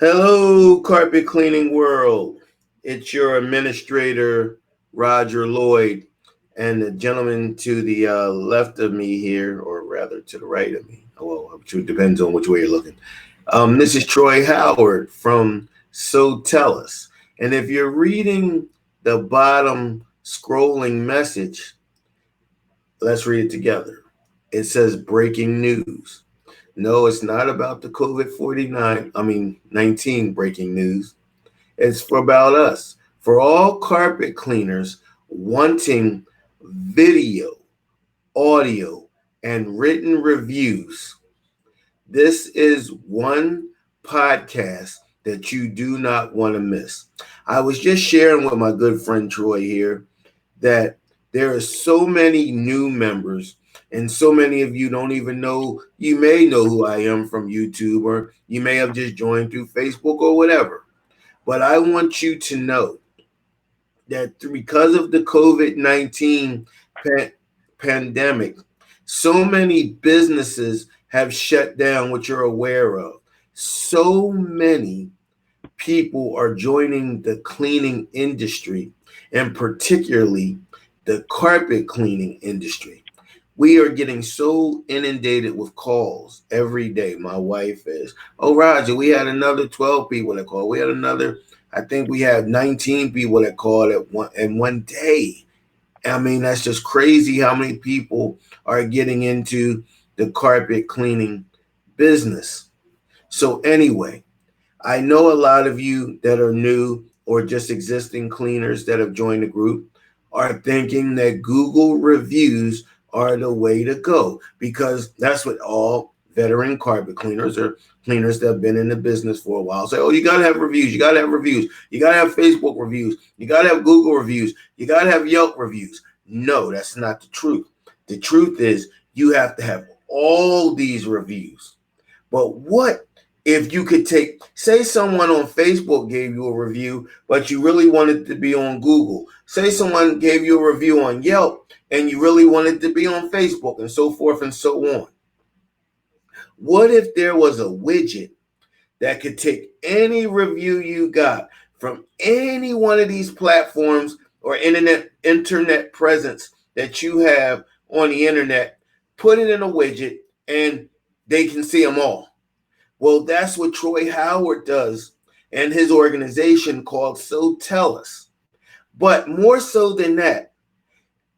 Hello, carpet cleaning world. It's your administrator, Roger Lloyd, and the gentleman to the left of me here, or rather to the right of me. Well, it depends on which way you're looking. This is Troy Howard from So Tell Us. And if you're reading the bottom scrolling message, let's read it together. It says breaking news. No, it's not about the COVID 19 breaking news. It's for about us. For all carpet cleaners wanting video, audio, and written reviews, this is one podcast that you do not want to miss. I was just sharing with my good friend Troy here that there are so many new members, and so many of you don't even know. You may know who I am from YouTube, or you may have just joined through Facebook or whatever. But I want you to know that because of the COVID-19 pandemic, so many businesses have shut down, which you're aware of. So many people are joining the cleaning industry, and particularly the carpet cleaning industry. We are getting so inundated with calls every day. My wife is, oh, Roger, we had another 12 people that called. We had another, I think we had 19 people that called in one day. I mean, that's just crazy how many people are getting into the carpet cleaning business. So anyway, I know a lot of you that are new or just existing cleaners that have joined the group are thinking that Google reviews are the way to go, because that's what all veteran carpet cleaners or cleaners that have been in the business for a while say. Oh, you got to have reviews. You got to have reviews. You got to have Facebook reviews. You got to have Google reviews. You got to have Yelp reviews. No, that's not the truth. The truth is you have to have all these reviews. But what if you could say someone on Facebook gave you a review, but you really wanted to be on Google? Say someone gave you a review on Yelp and you really wanted to be on Facebook, and so forth and so on. What if there was a widget that could take any review you got from any one of these platforms or internet presence that you have on the internet, put it in a widget, and they can see them all? Well, that's what Troy Howard does and his organization called So Tell Us. But more so than that,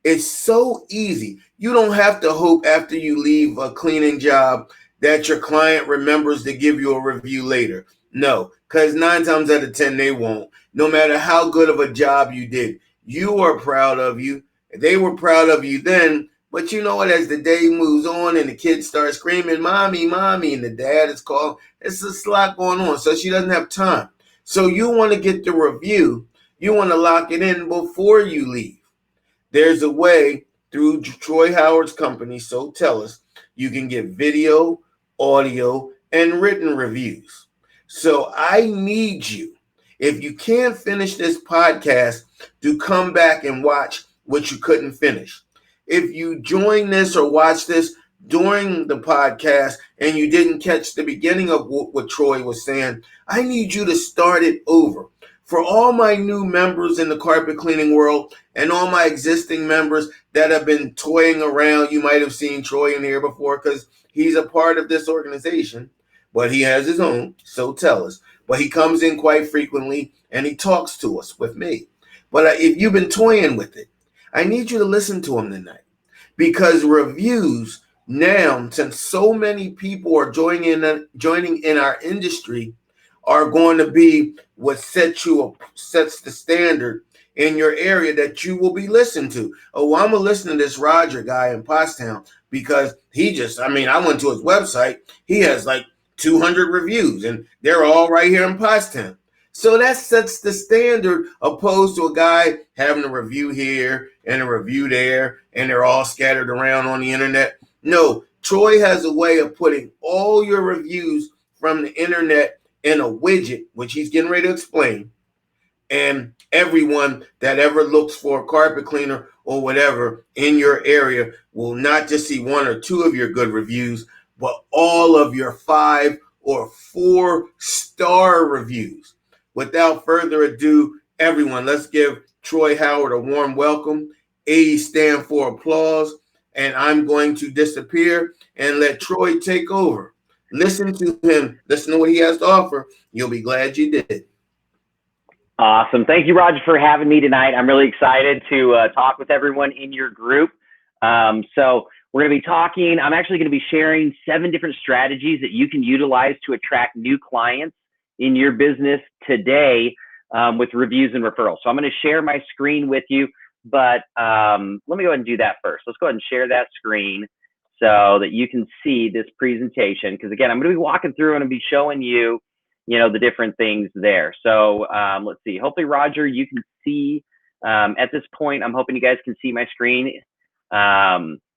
it's so easy. You don't have to hope after you leave a cleaning job that your client remembers to give you a review later. No, because 9 times out of 10, they won't. No matter how good of a job you did, you are proud of you. They were proud of you then. But you know what? As the day moves on and the kids start screaming, mommy, mommy, and the dad is calling, it's a lot going on. So she doesn't have time. So you want to get the review. You want to lock it in before you leave. There's a way through Troy Howard's company, So Tell Us, you can get video, audio, and written reviews. So I need you, if you can't finish this podcast, to come back and watch what you couldn't finish. If you join this or watch this during the podcast and you didn't catch the beginning of what Troy was saying, I need you to start it over. For all my new members in the carpet cleaning world and all my existing members that have been toying around, you might have seen Troy in here before because he's a part of this organization, but he has his own, So Tell Us. But he comes in quite frequently and he talks to us with me. But if you've been toying with it, I need you to listen to him tonight, because reviews now, since so many people are joining in our industry, are going to be what sets the standard in your area that you will be listened to. Oh, I'm gonna listen to this Roger guy in Pottstown because I went to his website. He has like 200 reviews and they're all right here in Pottstown. So that sets the standard, opposed to a guy having a review here and a review there, and they're all scattered around on the internet. No, Troy has a way of putting all your reviews from the internet in a widget, which he's getting ready to explain. And everyone that ever looks for a carpet cleaner or whatever in your area will not just see 1 or 2 of your good reviews, but all of your 5 or 4 5-star reviews. Without further ado, everyone, let's give Troy Howard a warm welcome. A's stand for applause, and I'm going to disappear and let Troy take over. Listen to him. Listen to what he has to offer. You'll be glad you did. Awesome. Thank you, Roger, for having me tonight. I'm really excited to talk with everyone in your group. So we're going to be talking, I'm actually going to be sharing 7 different strategies that you can utilize to attract new clients in your business today with reviews and referrals. So I'm going to share my screen with you, but let me go ahead and do that first. Let's go ahead and share that screen so that you can see this presentation. Because again, I'm going to be walking through and I'll be showing you, the different things there. So let's see, hopefully Roger, you can see at this point, I'm hoping you guys can see my screen.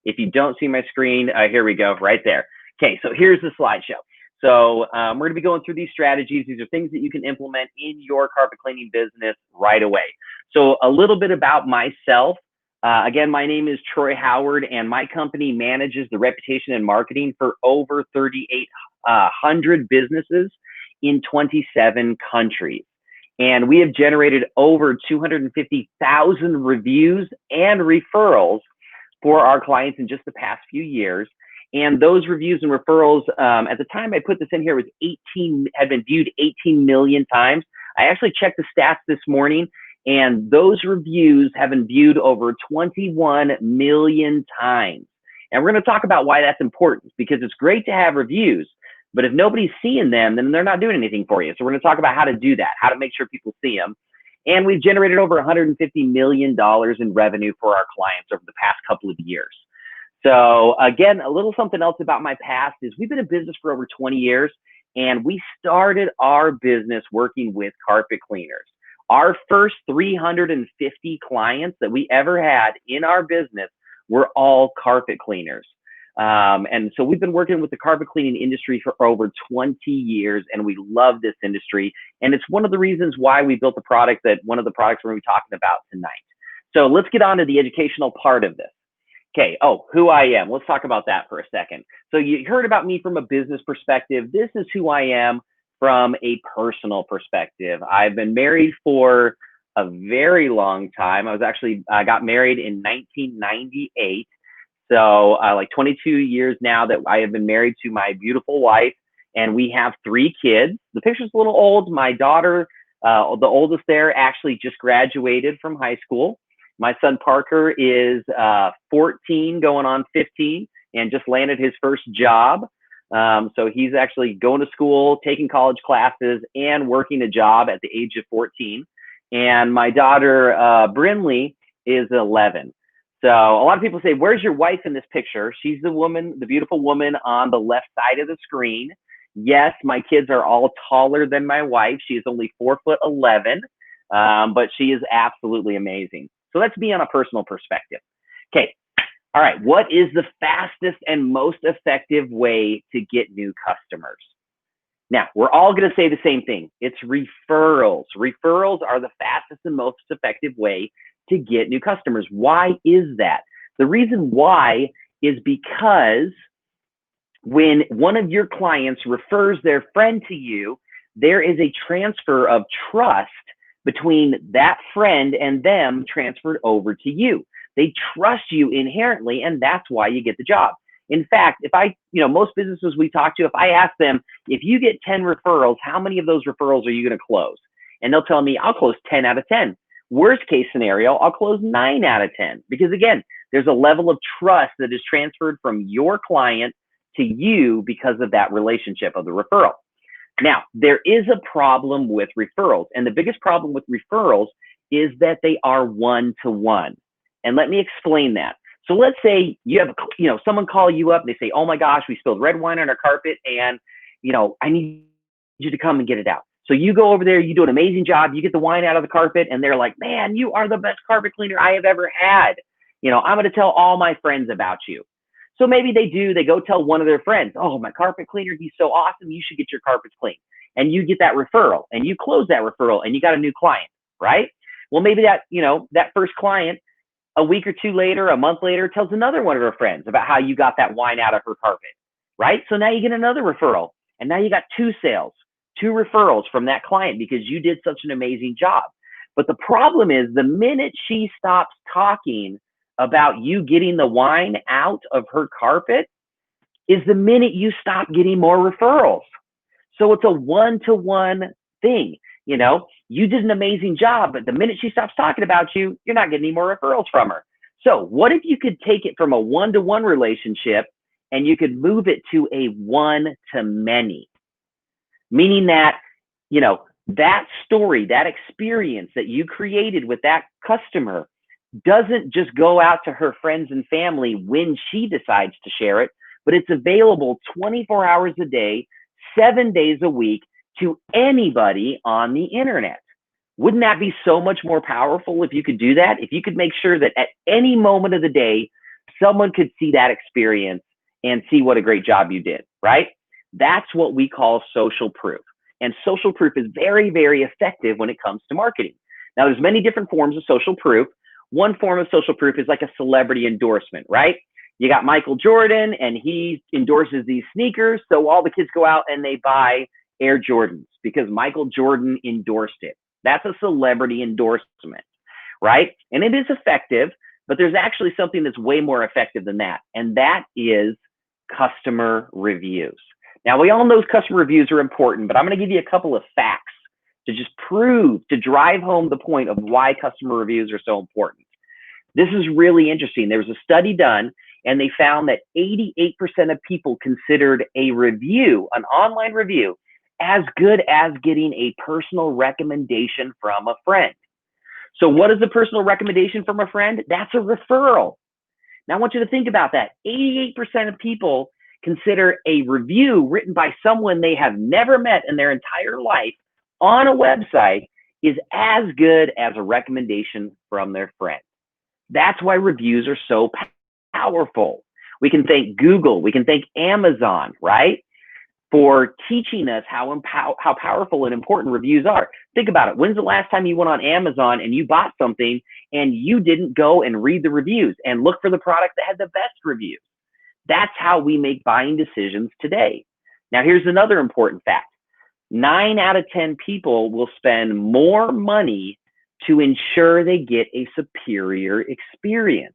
If you don't see my screen, here we go, right there. Okay, so here's the slideshow. So we're gonna be going through these strategies. These are things that you can implement in your carpet cleaning business right away. So a little bit about myself. Again, my name is Troy Howard, and my company manages the reputation and marketing for over 3,800 businesses in 27 countries. And we have generated over 250,000 reviews and referrals for our clients in just the past few years. And those reviews and referrals, at the time I put this in here, was had been viewed 18 million times. I actually checked the stats this morning, and those reviews have been viewed over 21 million times. And we're going to talk about why that's important, because it's great to have reviews, but if nobody's seeing them, then they're not doing anything for you. So we're going to talk about how to do that, how to make sure people see them. And we've generated over $150 million in revenue for our clients over the past couple of years. So again, a little something else about my past is we've been in business for over 20 years, and we started our business working with carpet cleaners. Our first 350 clients that we ever had in our business were all carpet cleaners. And so we've been working with the carpet cleaning industry for over 20 years, and we love this industry. And it's one of the reasons why we built the product one of the products we're going to be talking about tonight. So let's get on to the educational part of this. Okay. Oh, who I am. Let's talk about that for a second. So you heard about me from a business perspective. This is who I am from a personal perspective. I've been married for a very long time. I got married in 1998. So like 22 years now that I have been married to my beautiful wife, and we have 3 kids. The picture's a little old. My daughter, the oldest there, actually just graduated from high school. My son Parker is 14 going on 15 and just landed his first job. So he's actually going to school, taking college classes, and working a job at the age of 14. And my daughter, Brinley, is 11. So a lot of people say, where's your wife in this picture? She's the woman, the beautiful woman on the left side of the screen. Yes, my kids are all taller than my wife. She is only 4'11", but she is absolutely amazing. So that's me on a personal perspective. Okay. All right. What is the fastest and most effective way to get new customers? Now, we're all going to say the same thing. It's referrals. Referrals are the fastest and most effective way to get new customers. Why is that? The reason why is because when one of your clients refers their friend to you, there is a transfer of trust between that friend and them transferred over to you. They trust you inherently, and that's why you get the job. In fact, most businesses we talk to, if I ask them, if you get 10 referrals, how many of those referrals are you going to close? And they'll tell me, I'll close 10 out of 10. Worst case scenario, I'll close 9 out of 10. Because again, there's a level of trust that is transferred from your client to you because of that relationship of the referral. Now, there is a problem with referrals, and the biggest problem with referrals is that they are one-to-one. And let me explain that. So let's say you have, someone call you up and they say, oh my gosh, we spilled red wine on our carpet, and, I need you to come and get it out. So you go over there, you do an amazing job, you get the wine out of the carpet, and they're like, man, you are the best carpet cleaner I have ever had. I'm going to tell all my friends about you. So maybe they go tell one of their friends, oh, my carpet cleaner, he's so awesome, you should get your carpets cleaned. And you get that referral, and you close that referral, and you got a new client, right? Well, maybe that first client, a week or two later, a month later, tells another one of her friends about how you got that wine out of her carpet, right? So now you get another referral, and now you got 2 sales. 2 referrals from that client because you did such an amazing job. But the problem is the minute she stops talking about you getting the wine out of her carpet is the minute you stop getting more referrals. So it's a one-to-one thing. You know, you did an amazing job, but the minute she stops talking about you, you're not getting any more referrals from her. So what if you could take it from a one-to-one relationship and you could move it to a one-to-many? Meaning that, you know, that story, that experience that you created with that customer doesn't just go out to her friends and family when she decides to share it, but it's available 24 hours a day, 7 days a week to anybody on the internet. Wouldn't that be so much more powerful if you could do that? If you could make sure that at any moment of the day, someone could see that experience and see what a great job you did, right? That's what we call social proof. And social proof is very, very effective when it comes to marketing. Now, there's many different forms of social proof. One form of social proof is like a celebrity endorsement, right? You got Michael Jordan and he endorses these sneakers. So all the kids go out and they buy Air Jordans because Michael Jordan endorsed it. That's a celebrity endorsement, right? And it is effective, but there's actually something that's way more effective than that. And that is customer reviews. Now, we all know customer reviews are important, but I'm going to give you a couple of facts to just prove, to drive home the point of why customer reviews are so important. This is really interesting. There was a study done, and they found that 88% of people considered a review, an online review, as good as getting a personal recommendation from a friend. So what is a personal recommendation from a friend? That's a referral. Now, I want you to think about that. 88% of people consider a review written by someone they have never met in their entire life on a website is as good as a recommendation from their friend. That's why reviews are so powerful. We can thank Google, we can thank Amazon, right, for teaching us how powerful and important reviews are. Think about it. When's the last time you went on Amazon and you bought something and you didn't go and read the reviews and look for the product that had the best reviews? That's how we make buying decisions today. Now, here's another important fact. 9 out of 10 people will spend more money to ensure they get a superior experience.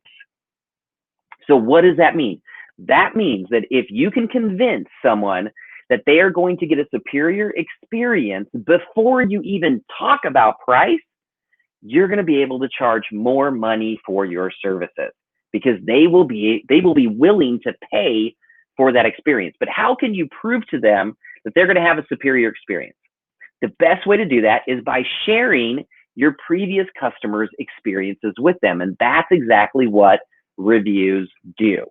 So what does that mean? That means that if you can convince someone that they are going to get a superior experience before you even talk about price, you're going to be able to charge more money for your services because they will be willing to pay for that experience. But how can you prove to them that they're going to have a superior experience? The best way to do that is by sharing your previous customers' experiences with them. And that's exactly what reviews do.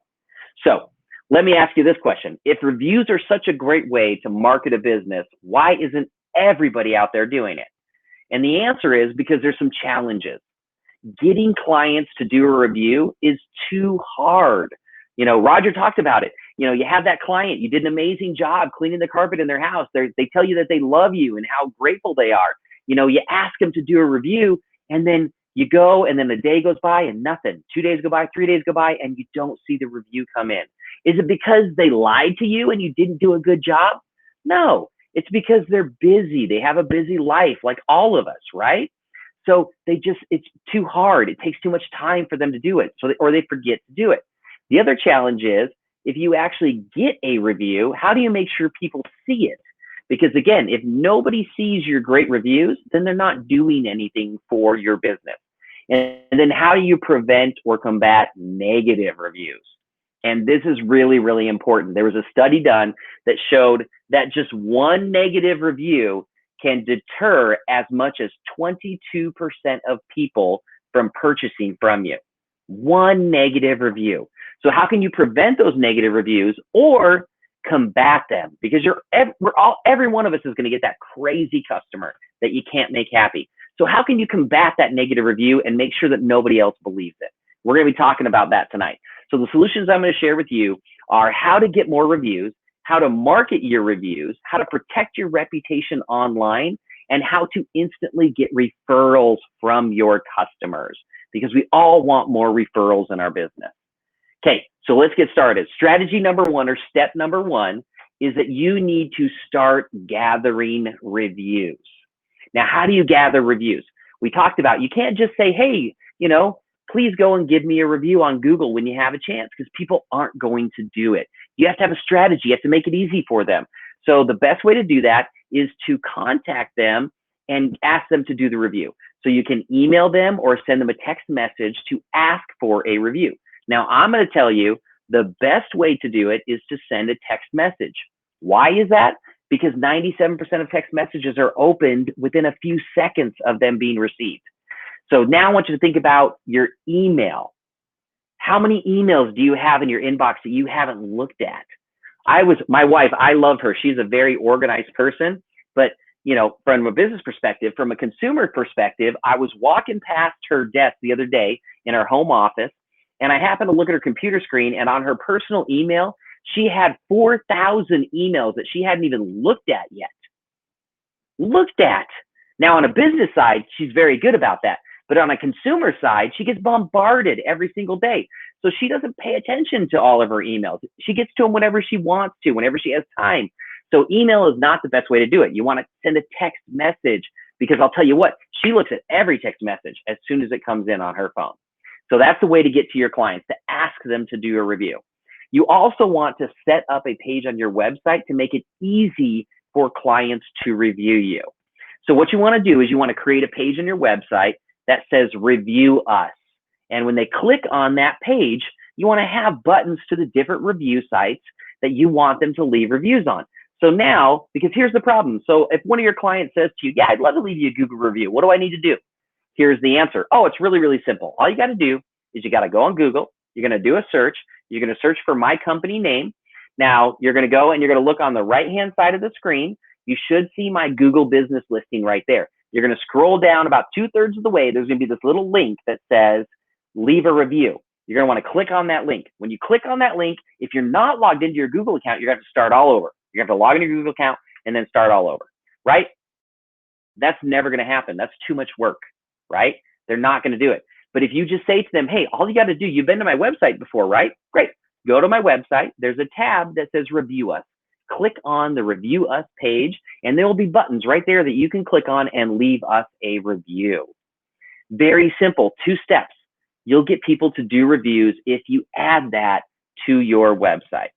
So let me ask you this question. If reviews are such a great way to market a business, why isn't everybody out there doing it? And the answer is because there's some challenges. Getting clients to do a review is too hard. You know, Roger talked about it. You know, you have that client, you did an amazing job cleaning the carpet in their house. They tell you that they love you and how grateful they are. You know, you ask them to do a review and then you go and then a day goes by and nothing. 2 days go by, 3 days go by, and you don't see the review come in. Is it because they lied to you and you didn't do a good job? No, it's because they're busy. They have a busy life like all of us, right? So it's too hard. It takes too much time for them to do it, or they forget to do it. The other challenge is if you actually get a review, how do you make sure people see it? Because again, if nobody sees your great reviews, then they're not doing anything for your business. And then how do you prevent or combat negative reviews? And this is really, really important. There was a study done that showed that just one negative review can deter as much as 22% of people from purchasing from you. One negative review. So how can you prevent those negative reviews or combat them? Because every one of us is going to get that crazy customer that you can't make happy. So how can you combat that negative review and make sure that nobody else believes it? We're going to be talking about that tonight. So the solutions I'm going to share with you are how to get more reviews, how to market your reviews, how to protect your reputation online, and how to instantly get referrals from your customers, because we all want more referrals in our business. Okay, so let's get started. Strategy number one, or step number one, is that you need to start gathering reviews. Now, how do you gather reviews? We talked about, you can't just say, hey, please go and give me a review on Google when you have a chance, because people aren't going to do it. You have to have a strategy. You have to make it easy for them. So the best way to do that is to contact them and ask them to do the review. So you can email them or send them a text message to ask for a review. Now, I'm going to tell you the best way to do it is to send a text message. Why is that? Because 97% of text messages are opened within a few seconds of them being received. So now I want you to think about your email. How many emails do you have in your inbox that you haven't looked at? My wife, I love her. She's a very organized person, but from a business perspective, from a consumer perspective, I was walking past her desk the other day in her home office, and I happened to look at her computer screen, and on her personal email, she had 4,000 emails that she hadn't even looked at yet. Now, on a business side, she's very good about that. But on a consumer side, she gets bombarded every single day. So she doesn't pay attention to all of her emails. She gets to them whenever she wants to, whenever she has time. So email is not the best way to do it. You want to send a text message, because I'll tell you what, she looks at every text message as soon as it comes in on her phone. So that's the way to get to your clients, to ask them to do a review. You also want to set up a page on your website to make it easy for clients to review you. So what you want to do is you want to create a page on your website that says review us. And when they click on that page, you want to have buttons to the different review sites that you want them to leave reviews on. So now, because here's the problem. So if one of your clients says to you, yeah, I'd love to leave you a Google review. What do I need to do? Here's the answer. Oh, it's really, really simple. All you got to do is you got to go on Google. You're going to do a search. You're going to search for my company name. Now you're going to go and you're going to look on the right-hand side of the screen. You should see my Google business listing right there. You're going to scroll down about 2/3 of the way. There's going to be this little link that says leave a review. You're going to want to click on that link. When you click on that link, if you're not logged into your Google account, you're going to have to start all over. You're going to have to log into your Google account and then start all over, right? That's never going to happen. That's too much work, right? They're not going to do it. But if you just say to them, hey, all you got to do, you've been to my website before, right? Great. Go to my website. There's a tab that says review us. Click on the review us page, and there will be buttons right there that you can click on and leave us a review. Very simple, 2 steps. You'll get people to do reviews if you add that to your website.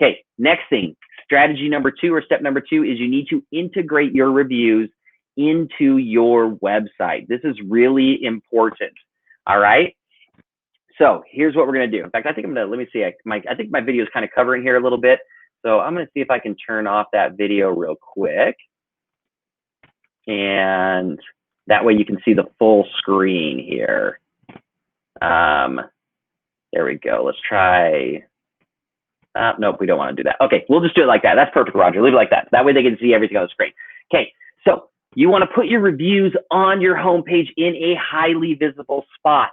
Okay, next thing, strategy number 2 or step number 2 is you need to integrate your reviews into your website. This is really important. All right. So here's what we're going to do. In fact, I think let me see. I think my video is kind of covering here a little bit. So I'm going to see if I can turn off that video real quick. And that way you can see the full screen here. There we go. Let's try. Nope, we don't want to do that. Okay, we'll just do it like that. That's perfect, Roger. Leave it like that. That way they can see everything on the screen. Okay, so you want to put your reviews on your homepage in a highly visible spot.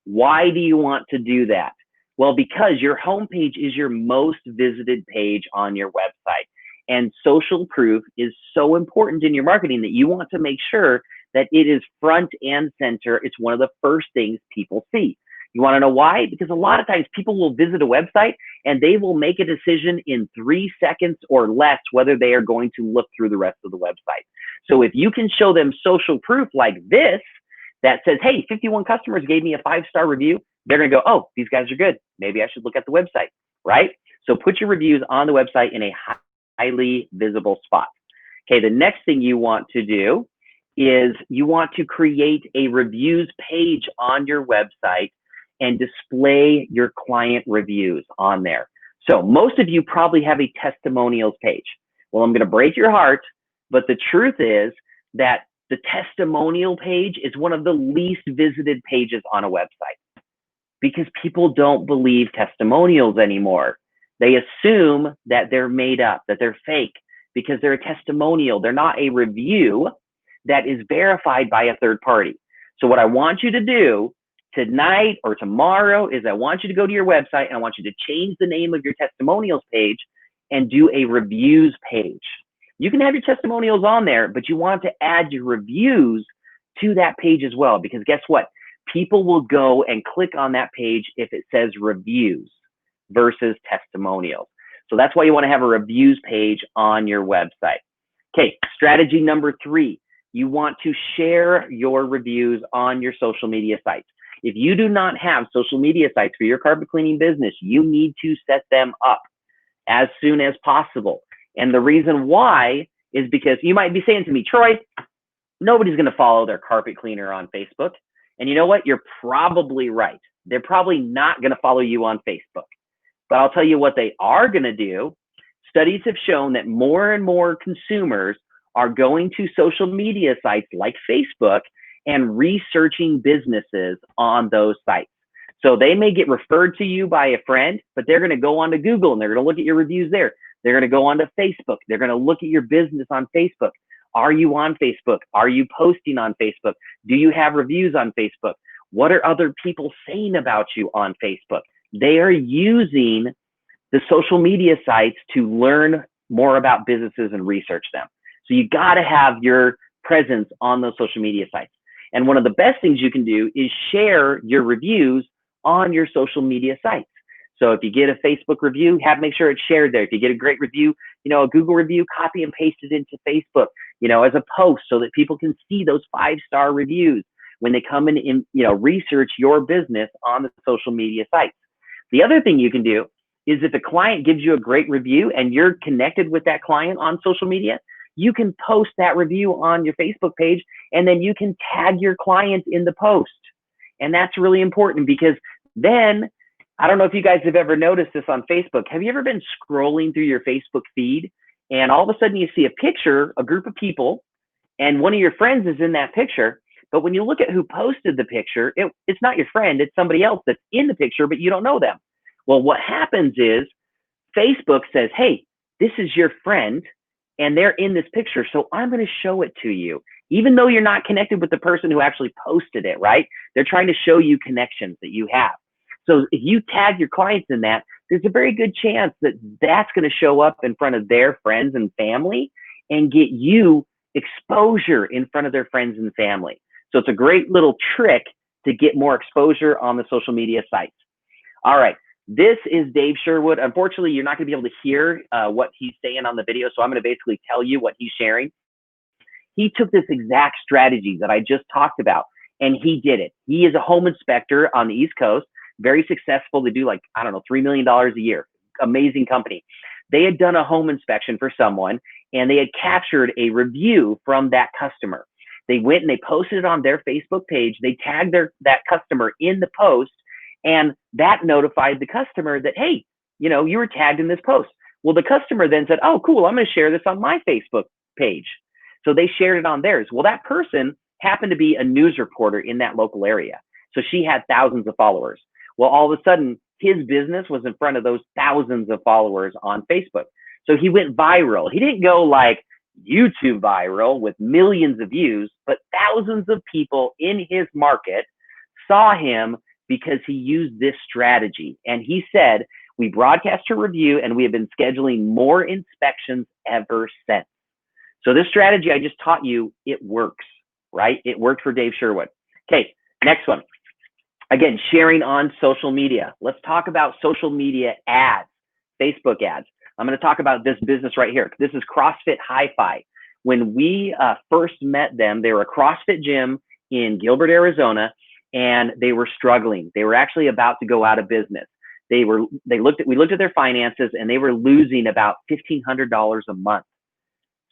Why do you want to do that? Well, because your homepage is your most visited page on your website. And social proof is so important in your marketing that you want to make sure that it is front and center. It's one of the first things people see. You want to know why? Because a lot of times people will visit a website and they will make a decision in 3 seconds or less whether they are going to look through the rest of the website. So if you can show them social proof like this that says, hey, 51 customers gave me a 5-star review, they're going to go, oh, these guys are good. Maybe I should look at the website, right? So put your reviews on the website in a highly visible spot. Okay, the next thing you want to do is you want to create a reviews page on your website and display your client reviews on there. So most of you probably have a testimonials page. Well, I'm going to break your heart, but the truth is that the testimonial page is one of the least visited pages on a website because people don't believe testimonials anymore. They assume that they're made up, that they're fake because they're a testimonial. They're not a review that is verified by a third party. So what I want you to do tonight or tomorrow is I want you to go to your website and I want you to change the name of your testimonials page and do a reviews page. You can have your testimonials on there, but you want to add your reviews to that page as well, because guess what? People will go and click on that page if it says reviews versus testimonials. So that's why you want to have a reviews page on your website. Okay, strategy number 3, you want to share your reviews on your social media sites. If you do not have social media sites for your carpet cleaning business, you need to set them up as soon as possible. And the reason why is because you might be saying to me, Troy, nobody's going to follow their carpet cleaner on Facebook. And you know what? You're probably right. They're probably not going to follow you on Facebook. But I'll tell you what they are going to do. Studies have shown that more and more consumers are going to social media sites like Facebook and researching businesses on those sites. So they may get referred to you by a friend, but they're going to go onto Google and they're going to look at your reviews there. They're going to go onto Facebook. They're going to look at your business on Facebook. Are you on Facebook? Are you posting on Facebook? Do you have reviews on Facebook? What are other people saying about you on Facebook? They are using the social media sites to learn more about businesses and research them. So you got to have your presence on those social media sites. And one of the best things you can do is share your reviews on your social media sites. So if you get a Facebook review, make sure it's shared there. If you get a great review, a Google review, copy and paste it into Facebook, as a post so that people can see those 5-star reviews when they come in and, research your business on the social media sites. The other thing you can do is if a client gives you a great review and you're connected with that client on social media, you can post that review on your Facebook page and then you can tag your clients in the post. And that's really important because then, I don't know if you guys have ever noticed this on Facebook. Have you ever been scrolling through your Facebook feed and all of a sudden you see a picture, a group of people, and one of your friends is in that picture, but when you look at who posted the picture, it's not your friend, it's somebody else that's in the picture, but you don't know them. Well, what happens is Facebook says, hey, this is your friend and they're in this picture, so I'm going to show it to you. Even though you're not connected with the person who actually posted it, right? They're trying to show you connections that you have. So if you tag your clients in that, there's a very good chance that that's going to show up in front of their friends and family and get you exposure in front of their friends and family. So it's a great little trick to get more exposure on the social media sites. All right. This is Dave Sherwood. Unfortunately, you're not going to be able to hear what he's saying on the video, so I'm going to basically tell you what he's sharing. He took this exact strategy that I just talked about, and he did it. He is a home inspector on the East Coast, very successful. They do $3 million a year. Amazing company. They had done a home inspection for someone, and they had captured a review from that customer. They went and they posted it on their Facebook page. They tagged that customer in the post, and that notified the customer that, hey, you were tagged in this post. Well, the customer then said, oh, cool, I'm going to share this on my Facebook page. So they shared it on theirs. Well, that person happened to be a news reporter in that local area. So she had thousands of followers. Well, all of a sudden, his business was in front of those thousands of followers on Facebook. So he went viral. He didn't go like YouTube viral with millions of views, but thousands of people in his market saw him because he used this strategy. And he said, we broadcast a review and we have been scheduling more inspections ever since. So this strategy I just taught you, it works, right? It worked for Dave Sherwood. Okay, next one. Again, sharing on social media. Let's talk about social media ads, Facebook ads. I'm going to talk about this business right here. This is CrossFit Hi-Fi. When we first met them, they were a CrossFit gym in Gilbert, Arizona, and they were struggling. They were actually about to go out of business. We looked at their finances, and they were losing about $1,500 a month.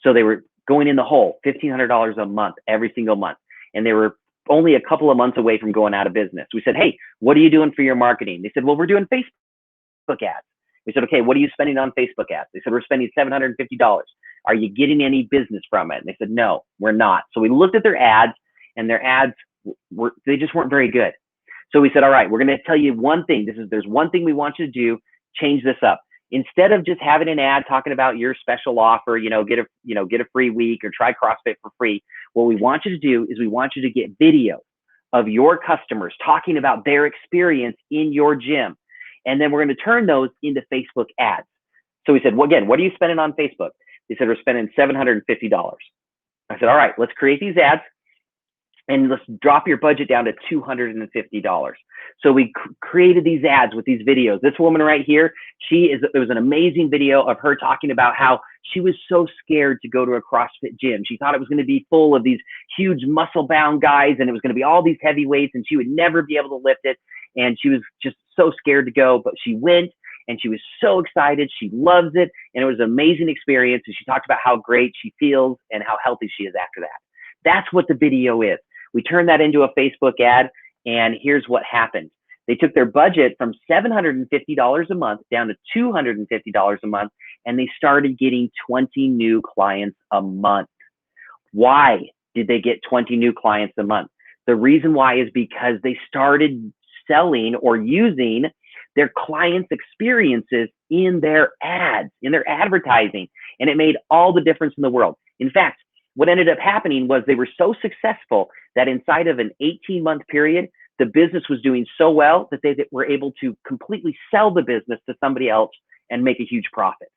So they were going in the hole, $1,500 a month, every single month. And they were only a couple of months away from going out of business. We said, hey, what are you doing for your marketing? They said, well, we're doing Facebook ads. We said, okay, what are you spending on Facebook ads? They said, we're spending $750. Are you getting any business from it? And they said, no, we're not. So we looked at their ads, and their ads, they just weren't very good. So we said, all right, we're going to tell you one thing. There's one thing we want you to do. Change this up. Instead of just having an ad talking about your special offer, get a free week or try CrossFit for free, what we want you to do is we want you to get video of your customers talking about their experience in your gym. And then we're going to turn those into Facebook ads. So we said, well, again, what are you spending on Facebook? They said, we're spending $750. I said, all right, let's create these ads. and let's drop your budget down to $250. So we created these ads with these videos. This woman right here, it was an amazing video of her talking about how she was so scared to go to a CrossFit gym. She thought it was going to be full of these huge muscle bound guys, and it was going to be all these heavy weights, and she would never be able to lift it. And she was just so scared to go, but she went, and she was so excited. She loves it, and it was an amazing experience. And she talked about how great she feels and how healthy she is after that. That's what the video is. We turned that into a Facebook ad, and here's what happened. They took their budget from $750 a month down to $250 a month, and they started getting 20 new clients a month. Why did they get 20 new clients a month? The reason why is because they started selling or using their clients' experiences in their ads, in their advertising, and it made all the difference in the world. In fact, what ended up happening was they were so successful that inside of an 18-month period, the business was doing so well that they were able to completely sell the business to somebody else and make a huge profit.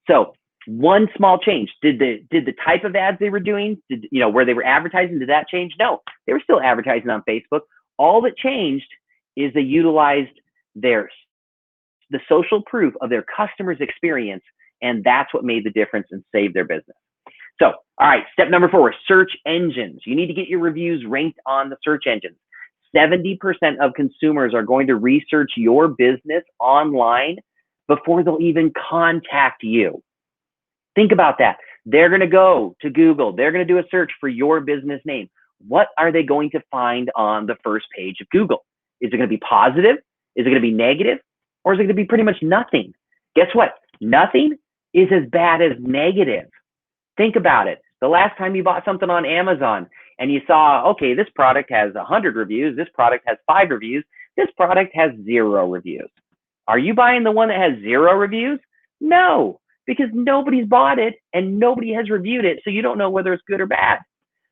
So one small change. Did the type of ads they were doing, where they were advertising, did that change? No, they were still advertising on Facebook. All that changed is they utilized the social proof of their customer's experience, and that's what made the difference and saved their business. So, all right, step number 4, search engines. You need to get your reviews ranked on the search engines. 70% of consumers are going to research your business online before they'll even contact you. Think about that. They're going to go to Google. They're going to do a search for your business name. What are they going to find on the first page of Google? Is it going to be positive? Is it going to be negative? Or is it going to be pretty much nothing? Guess what? Nothing is as bad as negative. Think about it. The last time you bought something on Amazon and you saw, okay, this product has 100 reviews, this product has 5 reviews, this product has 0 reviews. Are you buying the one that has 0 reviews? No, because nobody's bought it and nobody has reviewed it, so you don't know whether it's good or bad.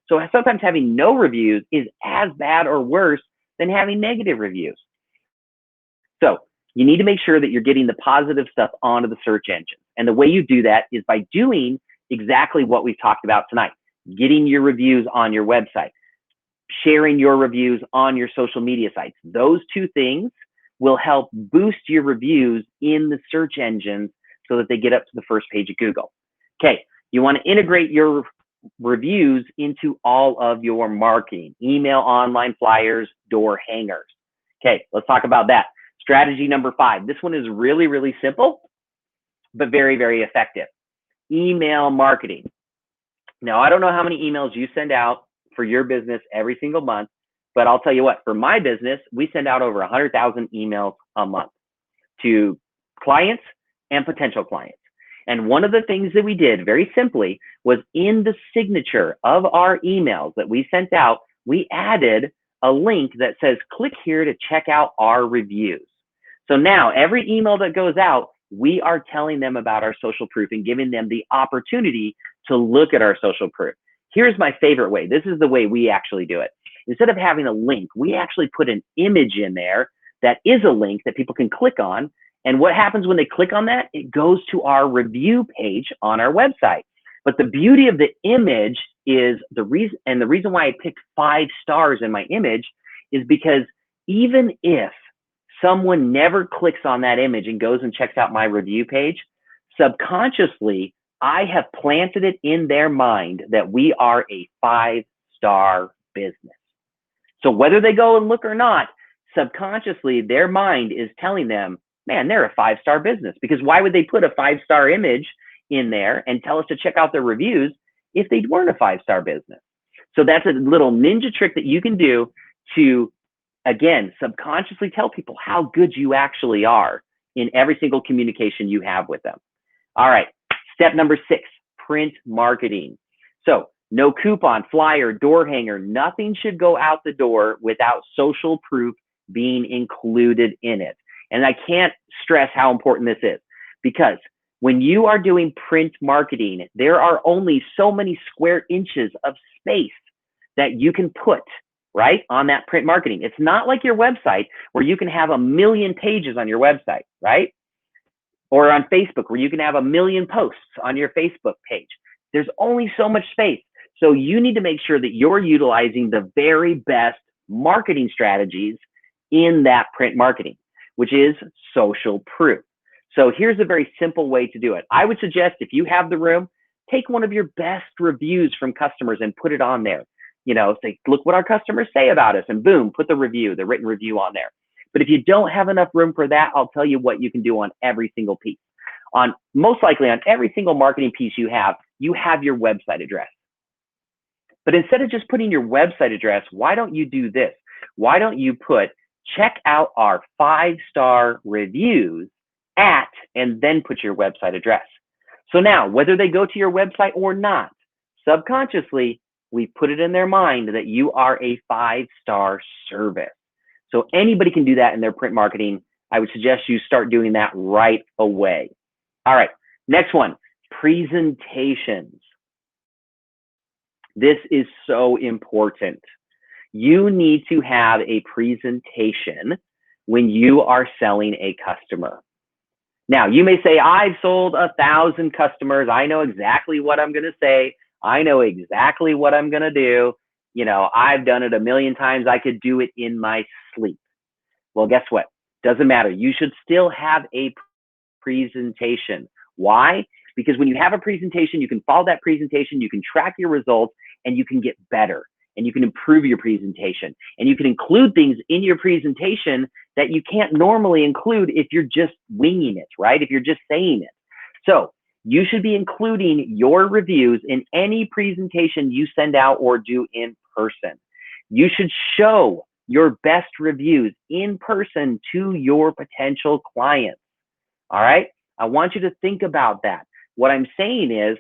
So sometimes having no reviews is as bad or worse than having negative reviews. So you need to make sure that you're getting the positive stuff onto the search engine. And the way you do that is by doing exactly what we've talked about tonight. Getting your reviews on your website, sharing your reviews on your social media sites. Those 2 things will help boost your reviews in the search engines so that they get up to the first page of Google. Okay, you want to integrate your reviews into all of your marketing, email, online flyers, door hangers. Okay, let's talk about that. Strategy number 5. This one is really, really simple, but very, very effective. Email marketing. Now, I don't know how many emails you send out for your business every single month, but I'll tell you what, for my business, we send out over 100,000 emails a month to clients and potential clients. And one of the things that we did very simply was in the signature of our emails that we sent out, we added a link that says, click here to check out our reviews. So now every email that goes out, we are telling them about our social proof and giving them the opportunity to look at our social proof. Here's my favorite way. This is the way we actually do it. Instead of having a link, we actually put an image in there that is a link that people can click on. And what happens when they click on that? It goes to our review page on our website. But the beauty of the image is the reason why I picked 5 stars in my image is because even if someone never clicks on that image and goes and checks out my review page, subconsciously, I have planted it in their mind that we are a 5-star business. So whether they go and look or not, subconsciously, their mind is telling them, man, they're a 5-star business. Because why would they put a 5-star image in there and tell us to check out their reviews if they weren't a 5-star business? So that's a little ninja trick that you can do to, again, subconsciously tell people how good you actually are in every single communication you have with them. All right, step number 6, print marketing. So no coupon, flyer, door hanger, nothing should go out the door without social proof being included in it. And I can't stress how important this is, because when you are doing print marketing, there are only so many square inches of space that you can put right on that print marketing. It's not like your website where you can have 1 million pages on your website, right? Or on Facebook where you can have 1 million posts on your Facebook page. There's only so much space. So you need to make sure that you're utilizing the very best marketing strategies in that print marketing, which is social proof. So here's a very simple way to do it. I would suggest, if you have the room, take one of your best reviews from customers and put it on there. Say, look what our customers say about us, and boom, put the written review on there. But if you don't have enough room for that, I'll tell you what you can do on every single piece. Most likely on every single marketing piece you have your website address. But instead of just putting your website address, why don't you do this? Why don't you put, check out our 5-star reviews at, and then put your website address. So now, whether they go to your website or not, subconsciously, we put it in their mind that you are a 5-star service. So anybody can do that in their print marketing. I would suggest you start doing that right away. All right, next one, presentations. This is so important. You need to have a presentation when you are selling a customer. Now, you may say, I've sold 1,000 customers. I know exactly what I'm going to say. I know exactly what I'm going to do. I've done it 1,000,000 times. I could do it in my sleep. Well, guess what? Doesn't matter. You should still have a presentation. Why? Because when you have a presentation, you can follow that presentation, you can track your results, and you can get better, and you can improve your presentation, and you can include things in your presentation that you can't normally include if you're just winging it, right? If you're just saying it. So you should be including your reviews in any presentation you send out or do in person. You should show your best reviews in person to your potential clients. All right? I want you to think about that. What I'm saying is,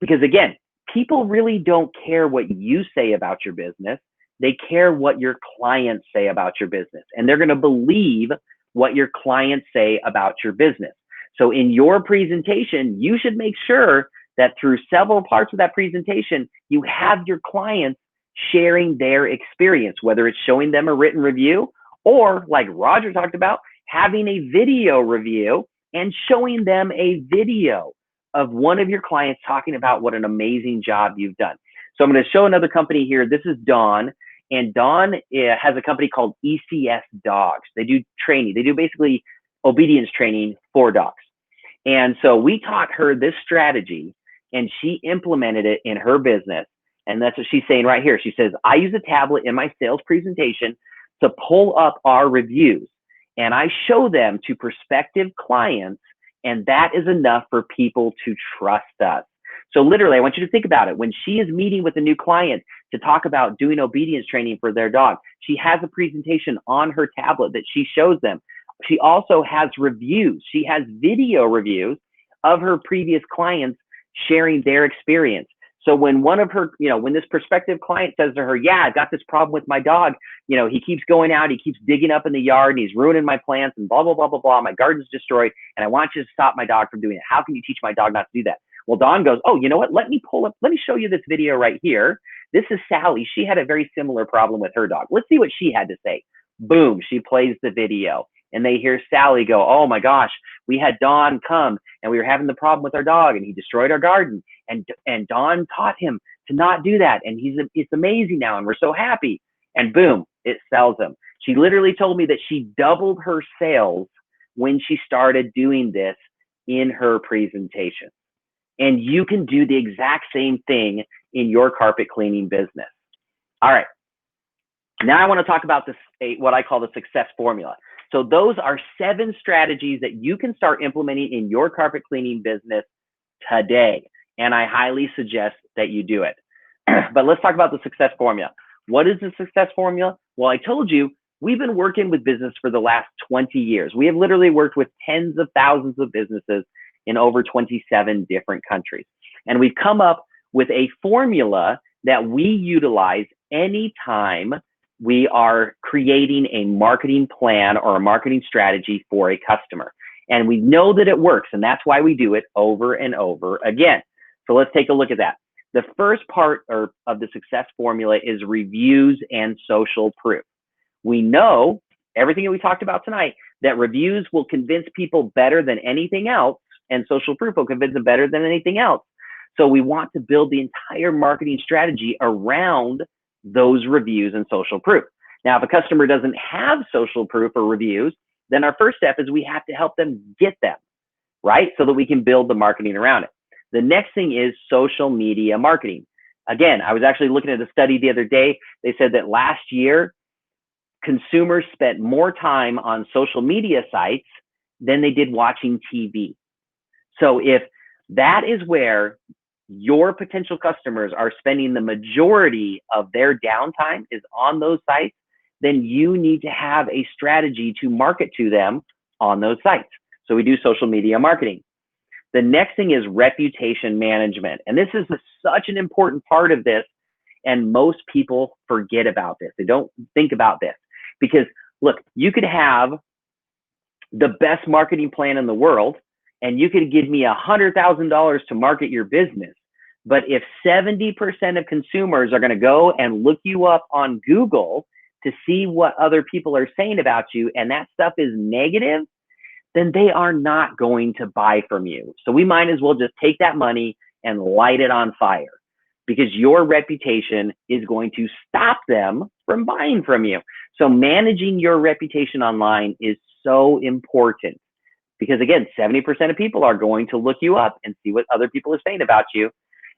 because again, people really don't care what you say about your business. They care what your clients say about your business, and they're going to believe what your clients say about your business. So in your presentation, you should make sure that through several parts of that presentation, you have your clients sharing their experience, whether it's showing them a written review or, like Roger talked about, having a video review and showing them a video of one of your clients talking about what an amazing job you've done. So I'm going to show another company here. This is Dawn, and Dawn has a company called ECS Dogs. They do training. They do basically obedience training for dogs. And so we taught her this strategy, and she implemented it in her business. And that's what she's saying right here. She says, I use a tablet in my sales presentation to pull up our reviews, and I show them to prospective clients, and that is enough for people to trust us. So literally, I want you to think about it. When she is meeting with a new client to talk about doing obedience training for their dog, she has a presentation on her tablet that she shows them. She also has reviews. She has video reviews of her previous clients sharing their experience. So when one of her, when this prospective client says to her, yeah, I've got this problem with my dog, he keeps going out, he keeps digging up in the yard, and he's ruining my plants, and blah, blah, blah, blah, blah. My garden's destroyed, and I want you to stop my dog from doing it. How can you teach my dog not to do that? Well, Dawn goes, oh, you know what? Let me show you this video right here. This is Sally. She had a very similar problem with her dog. Let's see what she had to say. Boom, she plays the video. And they hear Sally go, oh my gosh, we had Dawn come and we were having the problem with our dog and he destroyed our garden. And Dawn taught him to not do that. And it's amazing now. And we're so happy. And boom, it sells him. She literally told me that she doubled her sales when she started doing this in her presentation. And you can do the exact same thing in your carpet cleaning business. All right. Now I want to talk about what I call the success formula. So those are 7 strategies that you can start implementing in your carpet cleaning business today. And I highly suggest that you do it. But let's talk about the success formula. What is the success formula? Well, I told you, we've been working with business for the last 20 years. We have literally worked with tens of thousands of businesses in over 27 different countries. And we've come up with a formula that we utilize anytime we are creating a marketing plan or a marketing strategy for a customer. And we know that it works, and that's why we do it over and over again. So let's take a look at that. The first part of the success formula is reviews and social proof. We know everything that we talked about tonight, that reviews will convince people better than anything else, and social proof will convince them better than anything else. So we want to build the entire marketing strategy around those reviews and social proof. Now, if a customer doesn't have social proof or reviews, then our first step is we have to help them get them, right? So that we can build the marketing around it. The next thing is social media marketing. Again, I was actually looking at a study the other day. They said that last year, consumers spent more time on social media sites than they did watching TV. So if that is where your potential customers are spending the majority of their downtime is on those sites, then you need to have a strategy to market to them on those sites. So we do social media marketing. The next thing is reputation management. And this is such an important part of this. And most people forget about this. They don't think about this because look, you could have the best marketing plan in the world and you could give me $100,000 to market your business. But if 70% of consumers are going to go and look you up on Google to see what other people are saying about you, and that stuff is negative, then they are not going to buy from you. So we might as well just take that money and light it on fire because your reputation is going to stop them from buying from you. So managing your reputation online is so important because again, 70% of people are going to look you up and see what other people are saying about you.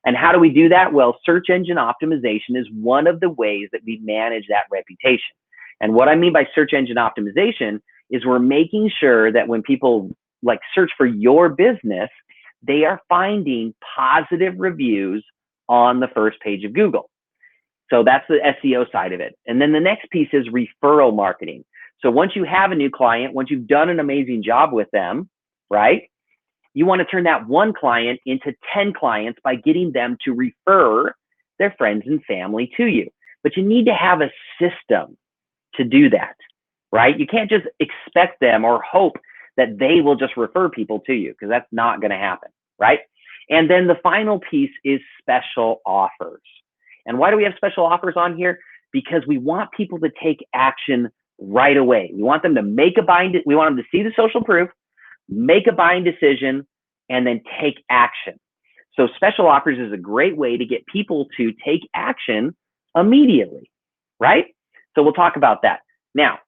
And how do we do that? Well, search engine optimization is one of the ways that we manage that reputation. And what I mean by search engine optimization is we're making sure that when people like search for your business, they are finding positive reviews on the first page of Google. So that's the SEO side of it. And then the next piece is referral marketing. So once you have a new client, once you've done an amazing job with them, right? You want to turn that one client into 10 clients by getting them to refer their friends and family to you. But you need to have a system to do that, right? You can't just expect them or hope that they will just refer people to you because that's not going to happen, right? And then the final piece is special offers. And why do we have special offers on here? Because we want people to take action right away. We want them to make a buying, we want them to see the social proof, make a buying decision, and then take action. So special offers is a great way to get people to take action immediately, right? So we'll talk about that. Now,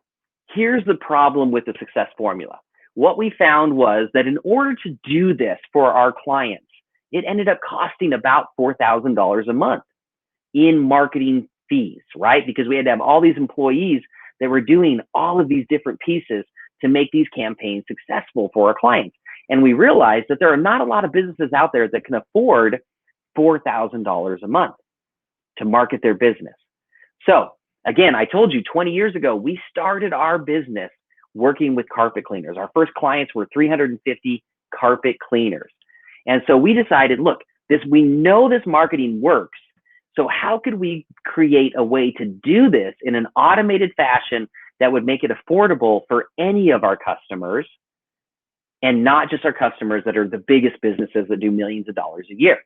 here's the problem with the success formula. What we found was that in order to do this for our clients, it ended up costing about $4,000 a month in marketing fees, right? Because we had to have all these employees that were doing all of these different pieces to make these campaigns successful for our clients. And we realized that there are not a lot of businesses out there that can afford $4,000 a month to market their business. So again, I told you 20 years ago, we started our business working with carpet cleaners. Our first clients were 350 carpet cleaners. And so we decided, look, we know this marketing works. So how could we create a way to do this in an automated fashion that would make it affordable for any of our customers and not just our customers that are the biggest businesses that do millions of dollars a year?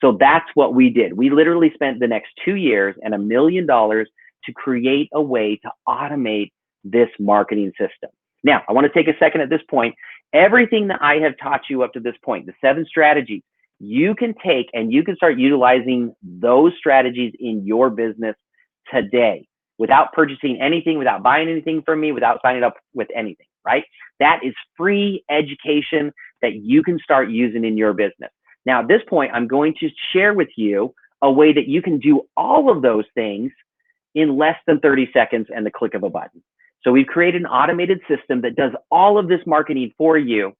So that's what we did. We literally spent the next 2 years and $1 million to create a way to automate this marketing system. Now, I want to take a second at this point. Everything that I have taught you up to this point, the 7 strategies, you can take and you can start utilizing those strategies in your business today without purchasing anything, without buying anything from me, without signing up with anything, right? That is free education that you can start using in your business. Now, at this point, I'm going to share with you a way that you can do all of those things in less than 30 seconds and the click of a button. So we've created an automated system that does all of this marketing for you,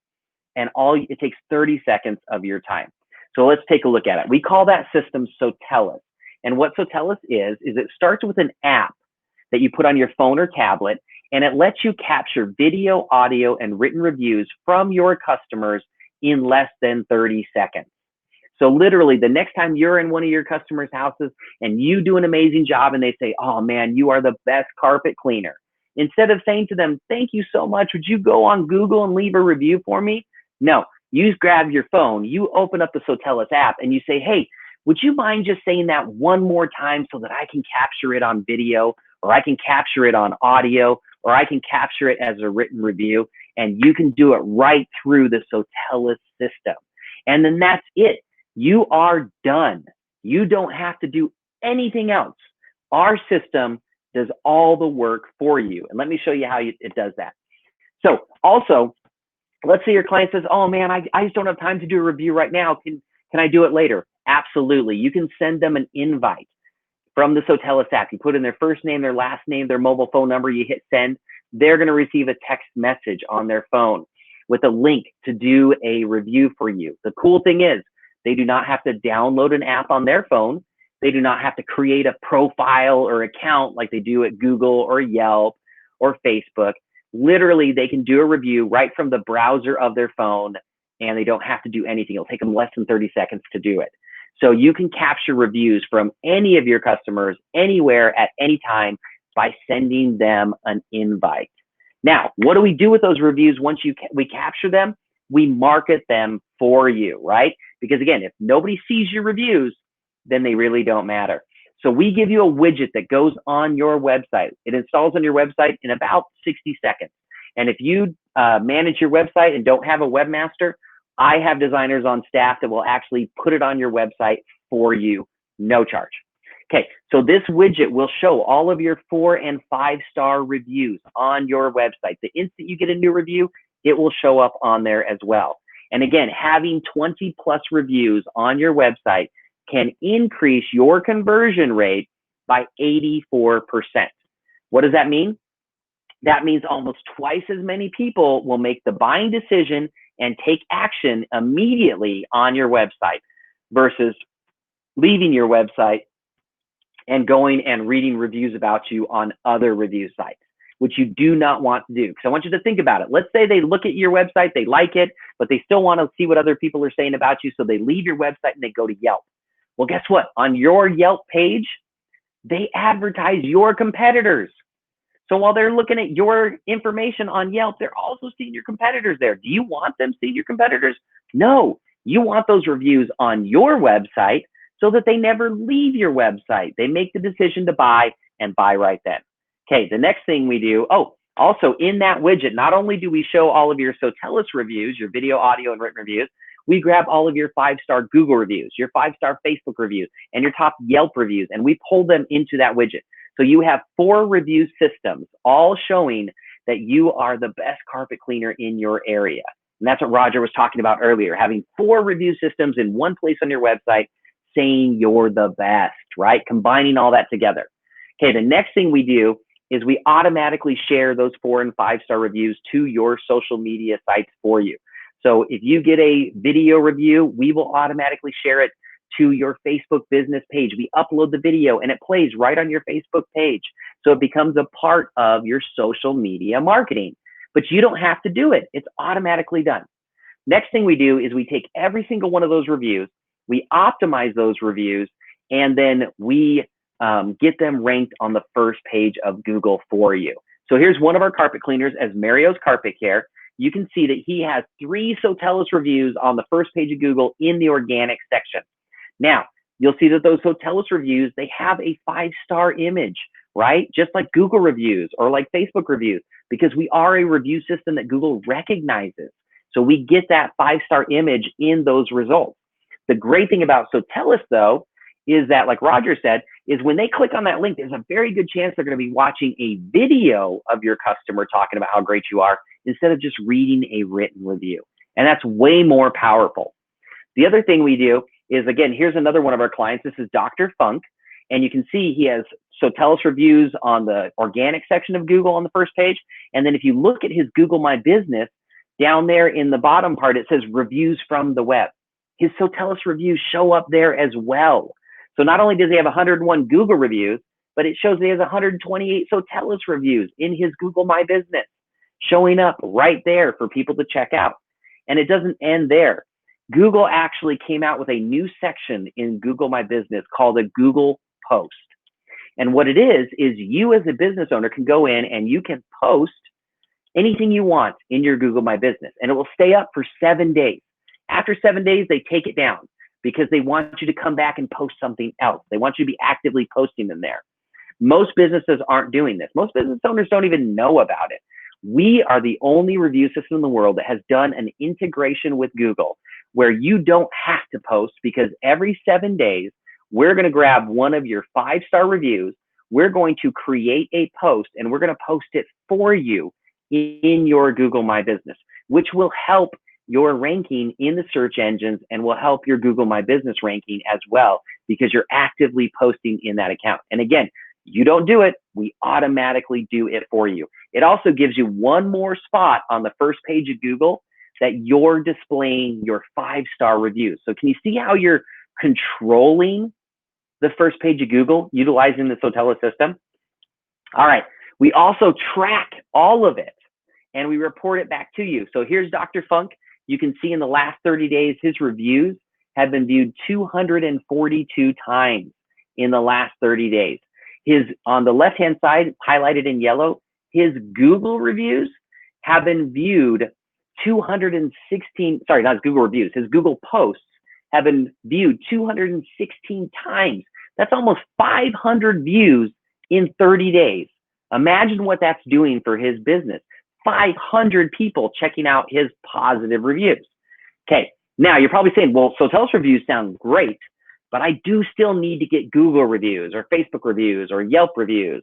and it takes 30 seconds of your time. So let's take a look at it. We call that system Sotellus. And what Sotellus is it starts with an app that you put on your phone or tablet, and it lets you capture video, audio, and written reviews from your customers in less than 30 seconds. So literally, the next time you're in one of your customers' houses and you do an amazing job and they say, oh man, you are the best carpet cleaner, instead of saying to them, thank you so much, would you go on Google and leave a review for me? No, you grab your phone, you open up the Sotellus app and you say, hey, would you mind just saying that one more time so that I can capture it on video, or I can capture it on audio, or I can capture it as a written review? And you can do it right through the Sotellus system. And then that's it. You are done. You don't have to do anything else. Our system does all the work for you. And let me show you how it does that. So also, let's say your client says, oh man, I just don't have time to do a review right now. Can I do it later? Absolutely. You can send them an invite from the Sotellus app. You put in their first name, their last name, their mobile phone number, you hit send. They're going to receive a text message on their phone with a link to do a review for you. The cool thing is they do not have to download an app on their phone. They do not have to create a profile or account like they do at Google or Yelp or Facebook. Literally, they can do a review right from the browser of their phone, and they don't have to do anything. It'll take them less than 30 seconds to do it. So you can capture reviews from any of your customers anywhere at any time by sending them an invite. Now, what do we do with those reviews once we capture them? We market them for you, right? Because again, if nobody sees your reviews, then they really don't matter. So we give you a widget that goes on your website. It installs on your website in about 60 seconds. And if you manage your website and don't have a webmaster, I have designers on staff that will actually put it on your website for you, no charge. Okay, so this widget will show all of your 4- and 5-star reviews on your website. The instant you get a new review, it will show up on there as well. And again, having 20+ reviews on your website can increase your conversion rate by 84%. What does that mean? That means almost twice as many people will make the buying decision and take action immediately on your website versus leaving your website and going and reading reviews about you on other review sites, which you do not want to do. Because I want you to think about it. Let's say they look at your website, they like it, but they still want to see what other people are saying about you, so they leave your website and they go to Yelp. Well, guess what? On your Yelp page, they advertise your competitors. So while they're looking at your information on Yelp, they're also seeing your competitors there. Do you want them seeing your competitors? No. You want those reviews on your website so that they never leave your website. They make the decision to buy and buy right then. Okay, the next thing we do, also in that widget, not only do we show all of your Sotellus reviews, your video, audio, and written reviews, we grab all of your 5-star Google reviews, your 5-star Facebook reviews, and your top Yelp reviews, and we pull them into that widget. So you have 4 review systems, all showing that you are the best carpet cleaner in your area. And that's what Roger was talking about earlier, having 4 review systems in one place on your website saying you're the best, right? Combining all that together. Okay, the next thing we do is we automatically share those 4- and 5-star reviews to your social media sites for you. So if you get a video review, we will automatically share it to your Facebook business page. We upload the video and it plays right on your Facebook page. So it becomes a part of your social media marketing, but you don't have to do it. It's automatically done. Next thing we do is we take every single one of those reviews, we optimize those reviews, and then we get them ranked on the first page of Google for you. So here's one of our carpet cleaners as Mario's Carpet Care. You can see that he has 3 Sotellus reviews on the first page of Google in the organic section. Now, you'll see that those Sotellus reviews, they have a 5-star image, right? Just like Google reviews or like Facebook reviews, because we are a review system that Google recognizes. So we get that 5-star image in those results. The great thing about Sotellus, though, is that, like Roger said, is when they click on that link, there's a very good chance they're going to be watching a video of your customer talking about how great you are instead of just reading a written review. And that's way more powerful. The other thing we do is, again, here's another one of our clients. This is Dr. Funk. And you can see he has Sotellus reviews on the organic section of Google on the first page. And then if you look at his Google My Business, down there in the bottom part, it says reviews from the web. His Sotellus reviews show up there as well. So not only does he have 101 Google reviews, but it shows he has 128 Sotellus reviews in his Google My Business, showing up right there for people to check out. And it doesn't end there. Google actually came out with a new section in Google My Business called a Google Post. And what it is you as a business owner can go in and you can post anything you want in your Google My Business, and it will stay up for 7 days. After 7 days, they take it down because they want you to come back and post something else. They want you to be actively posting them there. Most businesses aren't doing this. Most business owners don't even know about it. We are the only review system in the world that has done an integration with Google where you don't have to post, because every 7 days, we're going to grab one of your 5-star reviews. We're going to create a post, and we're going to post it for you in your Google My Business, which will help your ranking in the search engines and will help your Google My Business ranking as well, because you're actively posting in that account. And again, you don't do it, we automatically do it for you. It also gives you one more spot on the first page of Google that you're displaying your 5-star reviews. So can you see how you're controlling the first page of Google utilizing the Sotellus system? All right, we also track all of it and we report it back to you. So here's Dr. Funk. You can see in the last 30 days, his reviews have been viewed 242 times in the last 30 days. On the left-hand side, highlighted in yellow, his Google reviews have been viewed 216, sorry, not his Google reviews, his Google posts have been viewed 216 times. That's almost 500 views in 30 days. Imagine what that's doing for his business. 500 people checking out his positive reviews. Okay, now you're probably saying, well, Sotellus reviews sound great, but I do still need to get Google reviews or Facebook reviews or Yelp reviews.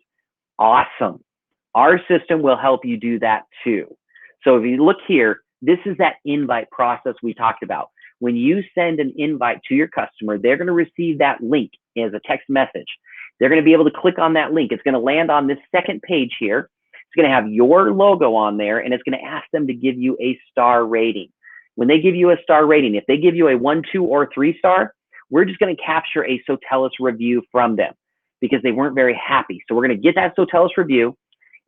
Awesome. Our system will help you do that too. So if you look here, this is that invite process we talked about. When you send an invite to your customer, they're going to receive that link as a text message. They're going to be able to click on that link. It's going to land on this second page here. It's going to have your logo on there, and it's going to ask them to give you a star rating. When they give you a star rating, if they give you a 1, 2, or 3 star, we're just going to capture a Sotellus review from them because they weren't very happy. So we're going to get that Sotellus review,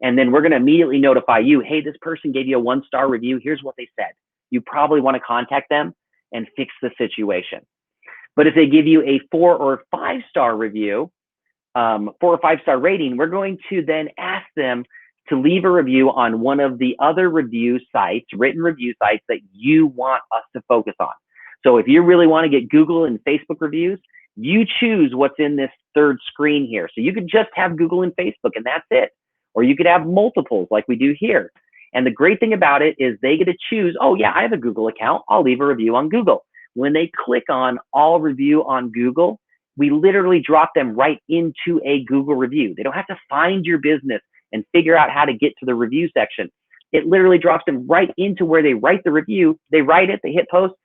and then we're going to immediately notify you, hey, this person gave you a 1-star review. Here's what they said. You probably want to contact them and fix the situation. But if they give you a 4 or 5-star review, 4 or 5-star rating, we're going to then ask them to leave a review on one of the other review sites, written review sites that you want us to focus on. So if you really want to get Google and Facebook reviews, you choose what's in this third screen here. So you could just have Google and Facebook and that's it. Or you could have multiples like we do here. And the great thing about it is they get to choose, oh yeah, I have a Google account. I'll leave a review on Google. When they click on all review on Google, we literally drop them right into a Google review. They don't have to find your business and figure out how to get to the review section. It literally drops them right into where they write the review. They write it, they hit post,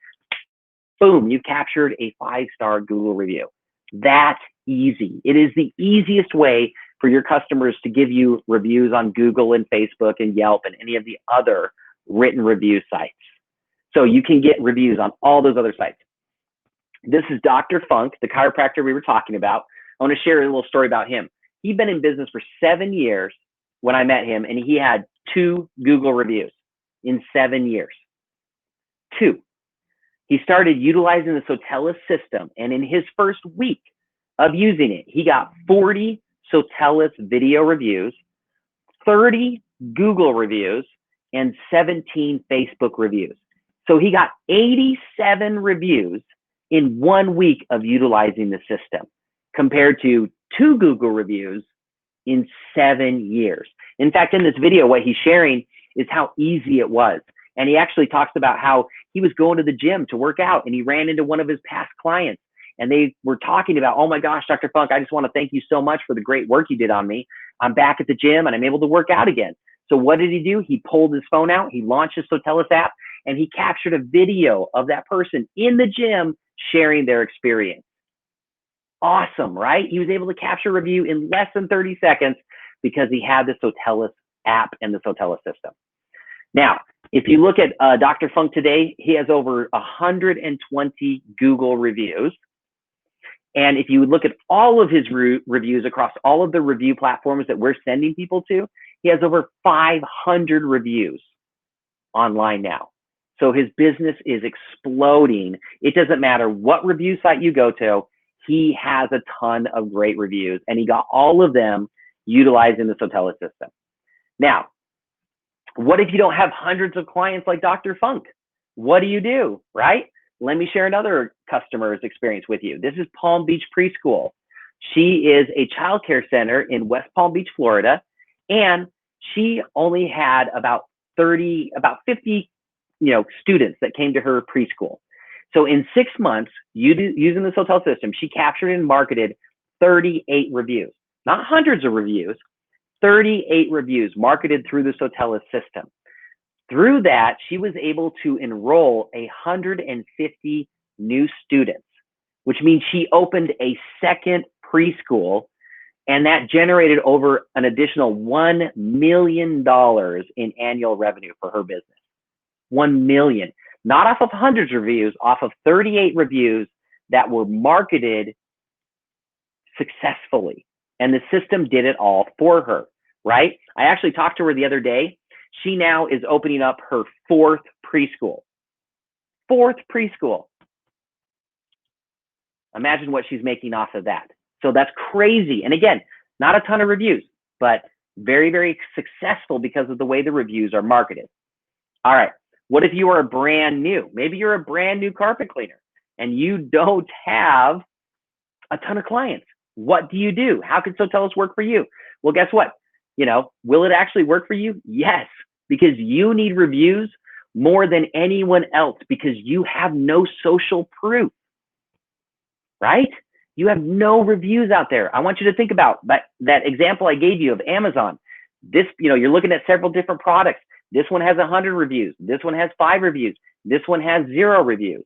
boom, you captured a 5-star Google review. That's easy. It is the easiest way for your customers to give you reviews on Google and Facebook and Yelp and any of the other written review sites. So you can get reviews on all those other sites. This is Dr. Funk, the chiropractor we were talking about. I want to share a little story about him. He'd been in business for 7 years when I met him, and he had 2 Google reviews in 7 years. 2. He started utilizing the Sotellus system, and in his first week of using it, he got 40 Sotellus video reviews, 30 Google reviews, and 17 Facebook reviews. So he got 87 reviews in 1 week of utilizing the system, compared to 2 Google reviews in 7 years. In fact, in this video, what he's sharing is how easy it was. And he actually talks about how he was going to the gym to work out and he ran into one of his past clients and they were talking about, oh my gosh, Dr. Funk, I just want to thank you so much for the great work you did on me. I'm back at the gym and I'm able to work out again. So what did he do? He pulled his phone out, he launched his Sotellus app, and he captured a video of that person in the gym sharing their experience. Awesome, right? He was able to capture a review in less than 30 seconds because he had the Sotellus app and the Sotellus system. Now, if you look at Dr. Funk today, he has over 120 Google reviews. And if you look at all of his reviews across all of the review platforms that we're sending people to, he has over 500 reviews online now. So his business is exploding. It doesn't matter what review site you go to, he has a ton of great reviews and he got all of them utilizing the Sotellus system. Now, what if you don't have hundreds of clients like Dr. Funk? What do, right? Let me share another customer's experience with you. This is Palm Beach Preschool. She is a childcare center in West Palm Beach, Florida, and she only had about 50, students that came to her preschool. So in 6 months, using this hotel system, she captured and marketed 38 reviews, not hundreds of reviews, 38 reviews marketed through this Sotellus system. Through that, she was able to enroll 150 new students, which means she opened a second preschool, and that generated over an additional $1 million in annual revenue for her business. 1 million, not off of hundreds of reviews, off of 38 reviews that were marketed successfully. And the system did it all for her, right? I actually talked to her the other day. She now is opening up her 4th preschool. 4th preschool. Imagine what she's making off of that. So that's crazy. And again, not a ton of reviews, but very, very successful because of the way the reviews are marketed. All right. What if you are brand new? Maybe you're a brand new carpet cleaner and you don't have a ton of clients. What do you do? How can Sotellus work for you? Well, guess what? Will it actually work for you? Yes, because you need reviews more than anyone else because you have no social proof, right? You have no reviews out there. I want you to think about that example I gave you of Amazon. This, you're looking at several different products. This one has 100 reviews. This one has 5 reviews. This one has 0 reviews.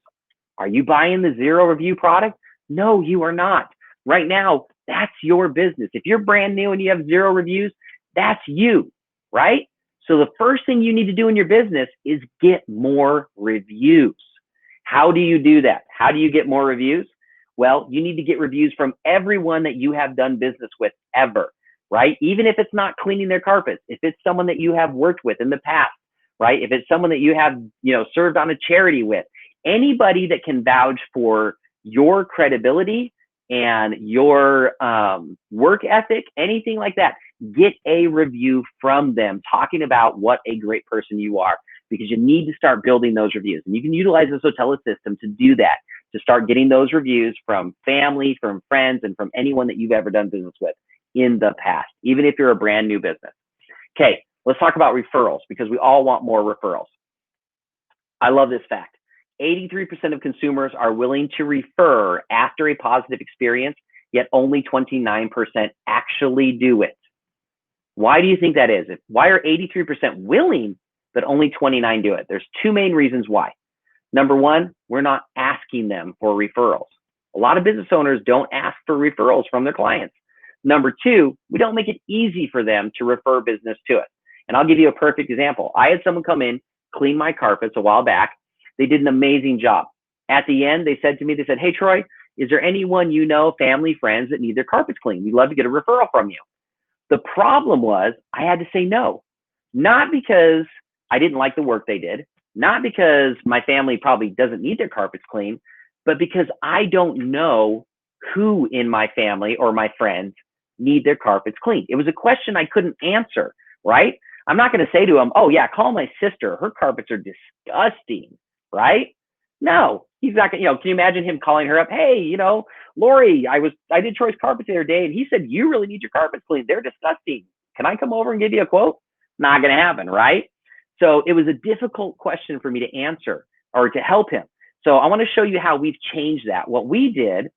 Are you buying the 0 review product? No, you are not. Right now, that's your business. If you're brand new and you have 0 reviews, that's you, right? So the first thing you need to do in your business is get more reviews. How do you do that? How do you get more reviews? Well, you need to get reviews from everyone that you have done business with ever, right? Even if it's not cleaning their carpets, if it's someone that you have worked with in the past, right? If it's someone that you have, served on a charity with, anybody that can vouch for your credibility and your work ethic, anything like that, get a review from them talking about what a great person you are, because you need to start building those reviews. And you can utilize the Sotellus system to do that, to start getting those reviews from family, from friends, and from anyone that you've ever done business with in the past, even if you're a brand new business. Okay, let's talk about referrals, because we all want more referrals. I love this fact. 83% of consumers are willing to refer after a positive experience, yet only 29% actually do it. Why do you think that is? Why are 83% willing, but only 29 do it? There's 2 main reasons why. Number one, we're not asking them for referrals. A lot of business owners don't ask for referrals from their clients. Number 2, we don't make it easy for them to refer business to us. And I'll give you a perfect example. I had someone come in, clean my carpets a while back. They did an amazing job. At the end, they said, hey, Troy, is there anyone you know, family, friends that need their carpets cleaned? We'd love to get a referral from you. The problem was I had to say no, not because I didn't like the work they did, not because my family probably doesn't need their carpets cleaned, but because I don't know who in my family or my friends need their carpets cleaned. It was a question I couldn't answer, right? I'm not going to say to them, oh yeah, call my sister. Her carpets are disgusting, right? No, he's not going to, can you imagine him calling her up? Hey, Lori, I did Troy's carpets the other day and he said, you really need your carpets cleaned. They're disgusting. Can I come over and give you a quote? Not going to happen, right? So it was a difficult question for me to answer or to help him. So I want to show you how we've changed that. What we did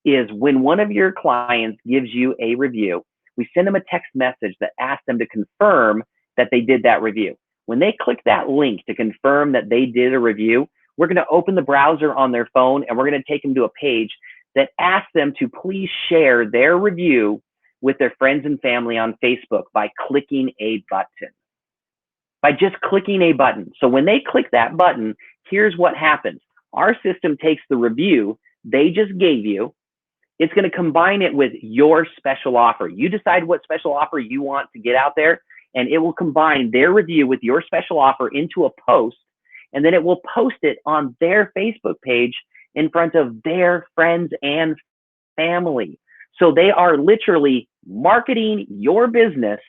is when one of your clients gives you a review, we send them a text message that asks them to confirm that they did that review. When they click that link to confirm that they did a review, we're going to open the browser on their phone and we're going to take them to a page that asks them to please share their review with their friends and family on Facebook by clicking a button. By just clicking a button. So when they click that button, here's what happens. Our system takes the review they just gave you. It's going to combine it with your special offer. You decide what special offer you want to get out there, and it will combine their review with your special offer into a post, and then it will post it on their Facebook page in front of their friends and family. So they are literally marketing your business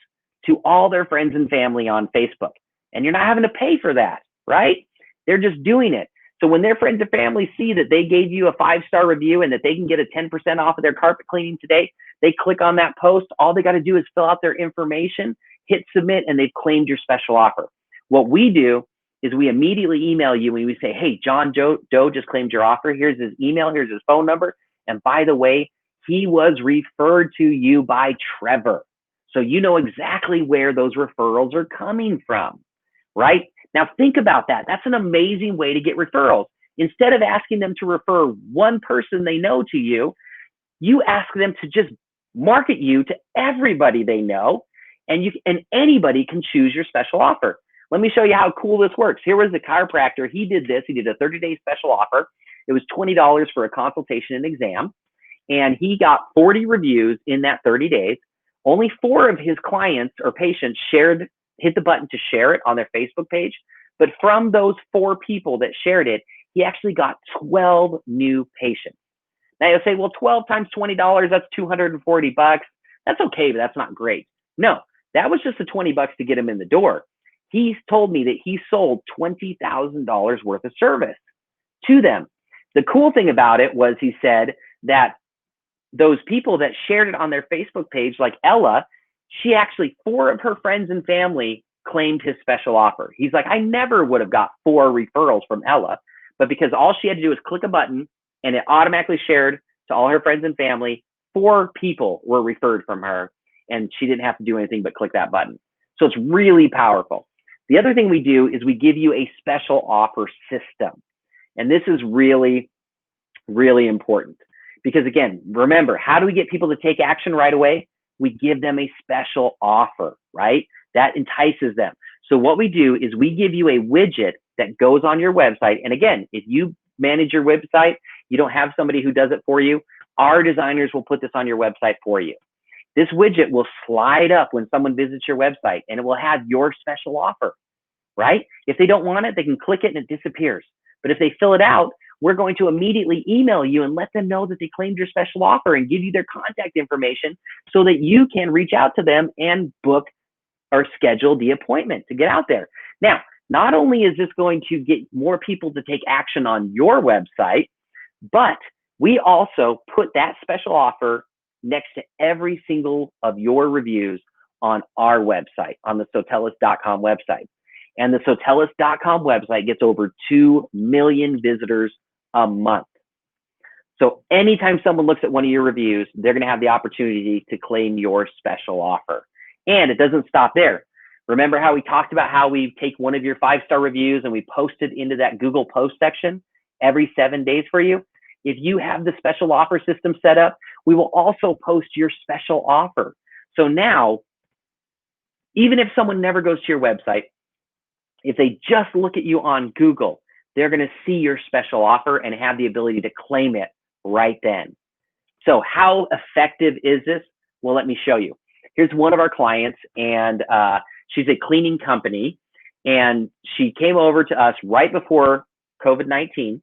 to all their friends and family on Facebook. And you're not having to pay for that, right? They're just doing it. So when their friends and family see that they gave you a 5-star review and that they can get a 10% off of their carpet cleaning today, they click on that post. All they got to do is fill out their information, hit submit, and they've claimed your special offer. What we do is we immediately email you and we say, hey, John Doe just claimed your offer. Here's his email. Here's his phone number. And by the way, he was referred to you by Trevor. So you know exactly where those referrals are coming from, right? Now think about that. That's an amazing way to get referrals. Instead of asking them to refer one person they know to you, you ask them to just market you to everybody they know, and anybody can choose your special offer. Let me show you how cool this works. Here was a chiropractor. He did this. He did a 30-day special offer. It was $20 for a consultation and exam. And he got 40 reviews in that 30 days. Only 4 of his clients or patients hit the button to share it on their Facebook page. But from those 4 people that shared it, he actually got 12 new patients. Now you'll say, well, 12 times $20, that's $240. That's okay, but that's not great. No, that was just the $20 to get him in the door. He told me that he sold $20,000 worth of service to them. The cool thing about it was he said that those people that shared it on their Facebook page, like Ella, she actually, 4 of her friends and family claimed his special offer. He's like, I never would have got 4 referrals from Ella, but because all she had to do was click a button and it automatically shared to all her friends and family, 4 people were referred from her and she didn't have to do anything but click that button. So it's really powerful. The other thing we do is we give you a special offer system. And this is really, really important because again, remember, how do we get people to take action right away? We give them a special offer, right? That entices them. So what we do is we give you a widget that goes on your website. And again, if you manage your website, you don't have somebody who does it for you, our designers will put this on your website for you. This widget will slide up when someone visits your website and it will have your special offer, right? If they don't want it, they can click it and it disappears. But if they fill it out, we're going to immediately email you and let them know that they claimed your special offer and give you their contact information so that you can reach out to them and book or schedule the appointment to get out there. Now, not only is this going to get more people to take action on your website, but we also put that special offer next to every single of your reviews on our website, on the Sotellus.com website. And the Sotellus.com website gets over 2 million visitors a month. So anytime someone looks at one of your reviews, they're going to have the opportunity to claim your special offer. And it doesn't stop there. Remember how we talked about how we take one of your 5-star reviews and we post it into that Google post section every 7 days for you? If you have the special offer system set up, we will also post your special offer. So now, even if someone never goes to your website, if they just look at you on Google, they're going to see your special offer and have the ability to claim it right then. So how effective is this? Well, let me show you. Here's one of our clients, and she's a cleaning company, and she came over to us right before COVID-19,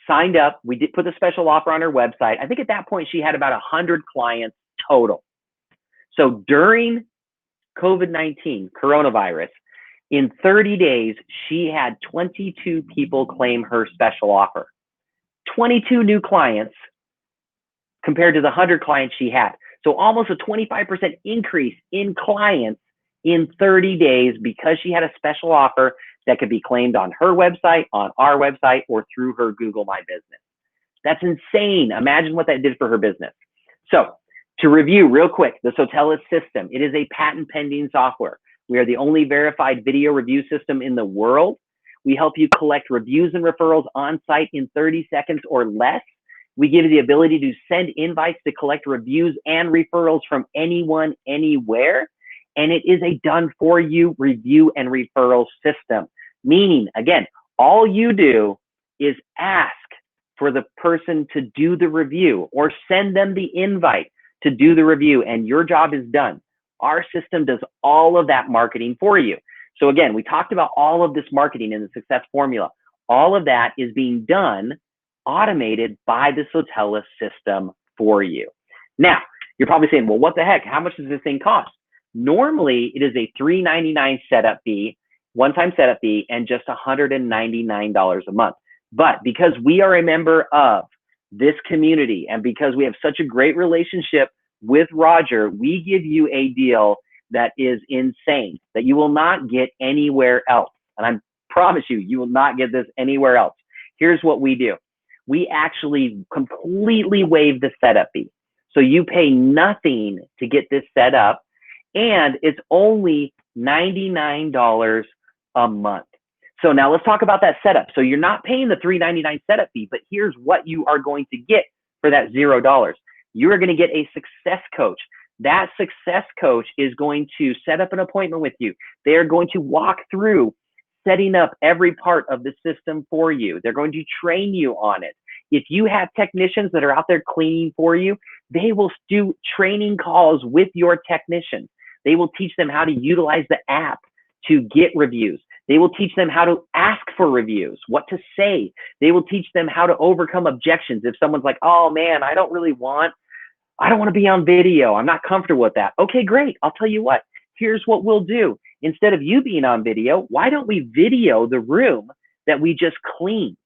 signed up. We did put the special offer on her website. I think at that point she had about 100 clients total. So during COVID-19, coronavirus, in 30 days, she had 22 people claim her special offer. 22 new clients compared to the 100 clients she had. So almost a 25% increase in clients in 30 days because she had a special offer that could be claimed on her website, on our website, or through her Google My Business. That's insane. Imagine what that did for her business. So to review real quick, the Sotellus system, it is a patent pending software. We are the only verified video review system in the world. We help you collect reviews and referrals on site in 30 seconds or less. We give you the ability to send invites to collect reviews and referrals from anyone, anywhere. And it is a done for you review and referral system. Meaning, again, all you do is ask for the person to do the review or send them the invite to do the review, and your job is done. Our system does all of that marketing for you. So again, we talked about all of this marketing in the success formula. All of that is being done, automated by the Sotellus system for you. Now, you're probably saying, well, what the heck? How much does this thing cost? Normally, it is a $399 setup fee, one-time setup fee, and just $199 a month. But because we are a member of this community and because we have such a great relationship with Roger, we give you a deal that is insane, that you will not get anywhere else. And I'm Promise you, you will not get this anywhere else. Here's what we do. We actually completely waive the setup fee. So you pay nothing to get this set up, and it's only $99 a month. So now let's talk about that setup. So you're not paying the $3.99 setup fee, but here's what you are going to get for that $0. You are going to get a success coach. That success coach is going to set up an appointment with you. They are going to walk through setting up every part of the system for you. They're going to train you on it. If you have technicians that are out there cleaning for you, they will do training calls with your technicians. They will teach them how to utilize the app to get reviews. They will teach them how to ask for reviews, what to say. They will teach them how to overcome objections. If someone's like, oh man, I don't want to be on video. I'm not comfortable with that. Okay, great. I'll tell you what, here's what we'll do. Instead of you being on video, why don't we video the room that we just cleaned?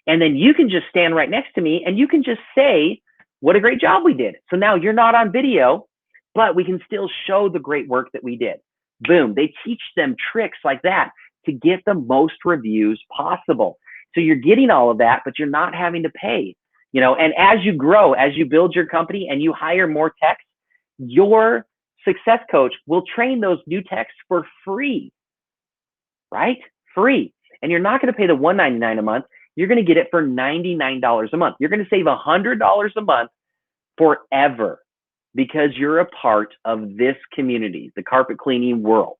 And then you can just stand right next to me and you can just say, what a great job we did. So now you're not on video, but we can still show the great work that we did. Boom. They teach them tricks like that to get the most reviews possible. So you're getting all of that, but you're not having to pay. You know, and as you grow, as you build your company and you hire more techs, your success coach will train those new techs for free, right? Free. And you're not going to pay the $199 a month. You're going to get it for $99 a month. You're going to save $100 a month forever because you're a part of this community, the carpet cleaning world.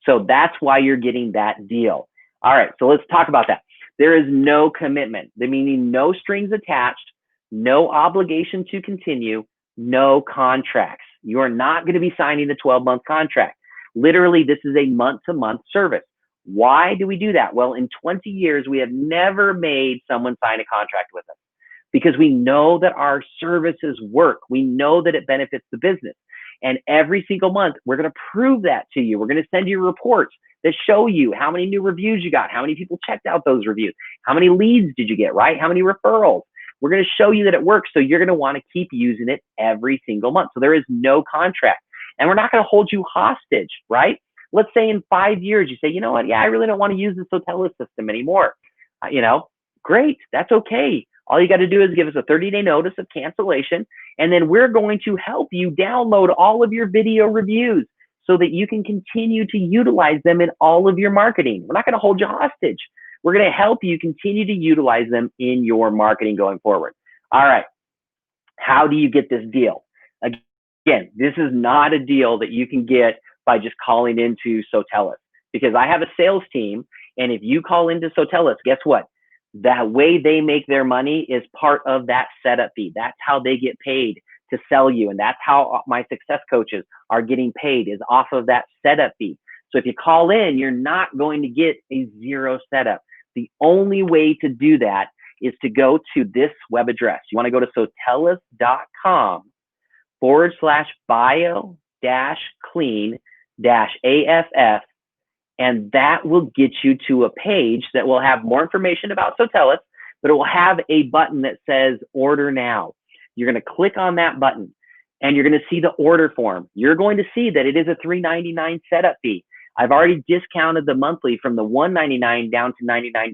So that's why you're getting that deal. All right, so let's talk about that. There is no commitment, meaning no strings attached, no obligation to continue, no contracts. You are not going to be signing a 12-month contract. Literally, this is a month-to-month service. Why do we do that? Well, in 20 years, we have never made someone sign a contract with us because we know that our services work. We know that it benefits the business. And every single month, we're going to prove that to you. We're going to send you reports that show you how many new reviews you got, how many people checked out those reviews, how many leads did you get, right? How many referrals? We're going to show you that it works. So you're going to want to keep using it every single month. So there is no contract. And we're not going to hold you hostage, right? Let's say in 5 years, you say, you know what? Yeah, I really don't want to use the Sotellus system anymore. Great. That's okay. All you got to do is give us a 30-day notice of cancellation. And then we're going to help you download all of your video reviews so that you can continue to utilize them in all of your marketing. We're not going to hold you hostage. We're going to help you continue to utilize them in your marketing going forward. All right. How do you get this deal? Again, this is not a deal that you can get by just calling into Sotellus, because I have a sales team. And if you call into Sotellus, guess what? The way they make their money is part of that setup fee. That's how they get paid to sell you. And that's how my success coaches are getting paid, is off of that setup fee. So if you call in, you're not going to get a zero setup. The only way to do that is to go to this web address. You want to go to sotellus.com/bio-clean-AFF. And that will get you to a page that will have more information about Sotellus, but it will have a button that says order now. You're going to click on that button and you're going to see the order form. You're going to see that it is a $3.99 setup fee. I've already discounted the monthly from the $199 down to $99.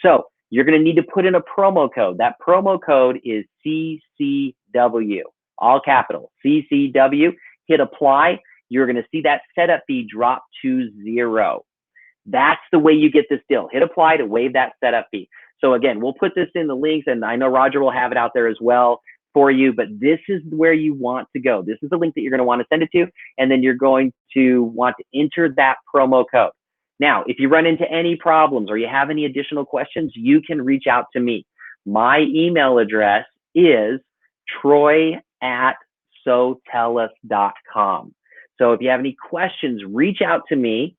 So you're going to need to put in a promo code. That promo code is CCW, all capital, CCW. Hit apply. You're going to see that setup fee drop to $0. That's the way you get this deal. Hit apply to waive that setup fee. So again, we'll put this in the links, and I know Roger will have it out there as well for you, but this is where you want to go. This is the link that you're going to want to send it to, and then you're going to want to enter that promo code. Now, if you run into any problems or you have any additional questions, you can reach out to me. My email address is troy@sotellus.com. So if you have any questions, reach out to me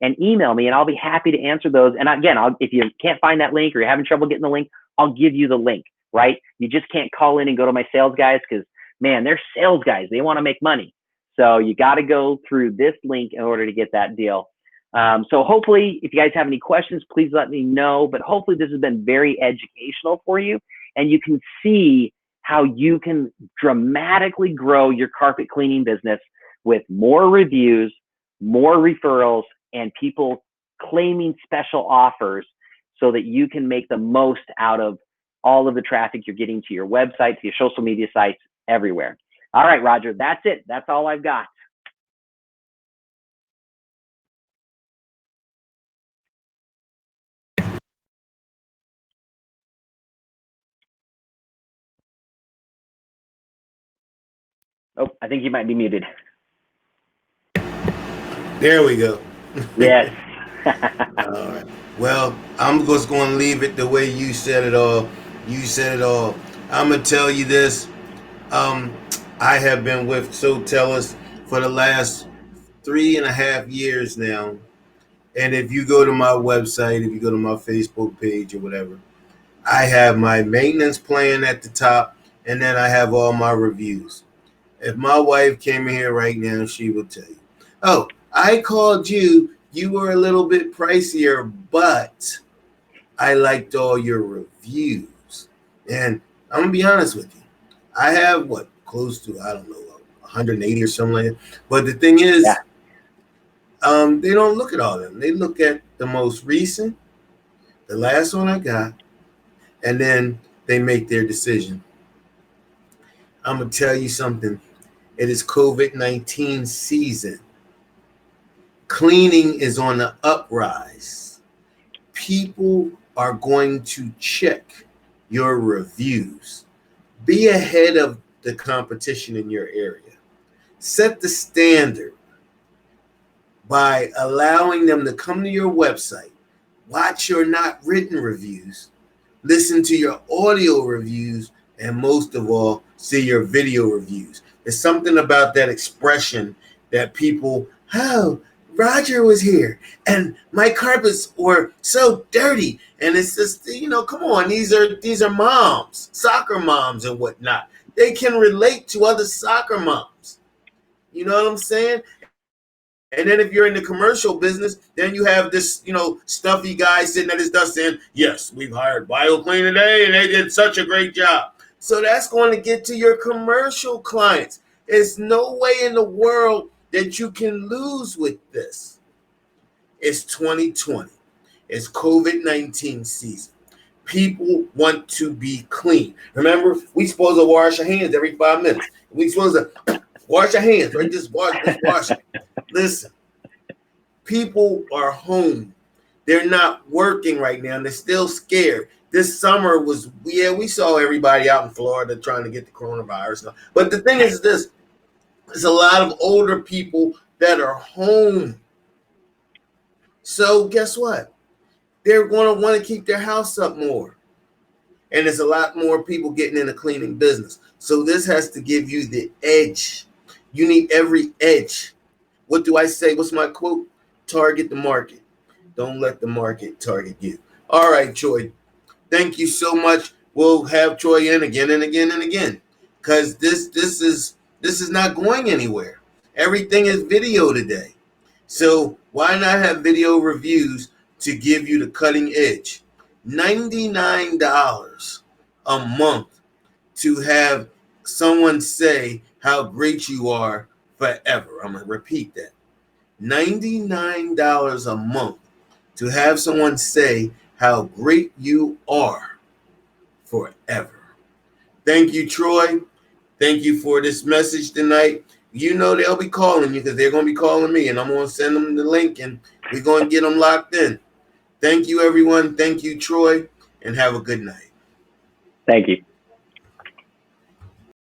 and email me, and I'll be happy to answer those. And again, if you can't find that link or you're having trouble getting the link, I'll give you the link, right? You just can't call in and go to my sales guys because, man, they're sales guys. They want to make money. So you got to go through this link in order to get that deal. So hopefully, if you guys have any questions, please let me know. But hopefully this has been very educational for you, and you can see how you can dramatically grow your carpet cleaning business with more reviews, more referrals, and people claiming special offers so that you can make the most out of all of the traffic you're getting to your website, to your social media sites, everywhere. All right, Roger, that's it. That's all I've got. Oh, I think you might be muted. There we go. Yes. All right. Well, I'm just going to leave it the way you said it all. You said it all. I'm going to tell you this. I have been with Sotellus for the last 3.5 years now. And if you go to my website, if you go to my Facebook page or whatever, I have my maintenance plan at the top, and then I have all my reviews. If my wife came in here right now, she would tell you, oh, I called you. You were a little bit pricier, but I liked all your reviews. And I'm going to be honest with you. I have close to, I don't know, 180 or something like that. But the thing is, they don't look at all of them. They look at the most recent, the last one I got, and then they make their decision. I'm going to tell you something. It is COVID-19 season. Cleaning is on the uprise. People are going to check your reviews. Be ahead of the competition in your area. Set the standard by allowing them to come to your website, watch your not written reviews, listen to your audio reviews, and most of all, see your video reviews. There's something about that expression that people, oh, Roger was here and my carpets were so dirty. And it's just, come on, these are moms, soccer moms and whatnot. They can relate to other soccer moms. You know what I'm saying? And then if you're in the commercial business, then you have this, stuffy guy sitting at his desk saying, yes, we've hired BioClean today and they did such a great job. So that's going to get to your commercial clients. There's no way in the world that you can lose with this. It's 2020. It's COVID-19 season. People want to be clean. Remember, we supposed to wash our hands every 5 minutes. We supposed to wash our hands, right? Just wash it. Listen, people are home. They're not working right now, and they're still scared. This summer we saw everybody out in Florida trying to get the coronavirus. But the thing is this, there's a lot of older people that are home. So guess what? They're going to want to keep their house up more. And there's a lot more people getting in the cleaning business. So this has to give you the edge. You need every edge. What do I say? What's my quote? Target the market. Don't let the market target you. All right, Troy. Thank you so much. We'll have Troy in again and again and again. Because this is not going anywhere. Everything is video today. So why not have video reviews to give you the cutting edge? $99 a month to have someone say how great you are forever. I'm going to repeat that. $99 a month to have someone say how great you are forever. Thank you, Troy. Thank you for this message tonight. They'll be calling you because they're going to be calling me, and I'm going to send them the link, and we're going to get them locked in. Thank you, everyone. Thank you, Troy, and have a good night. Thank you.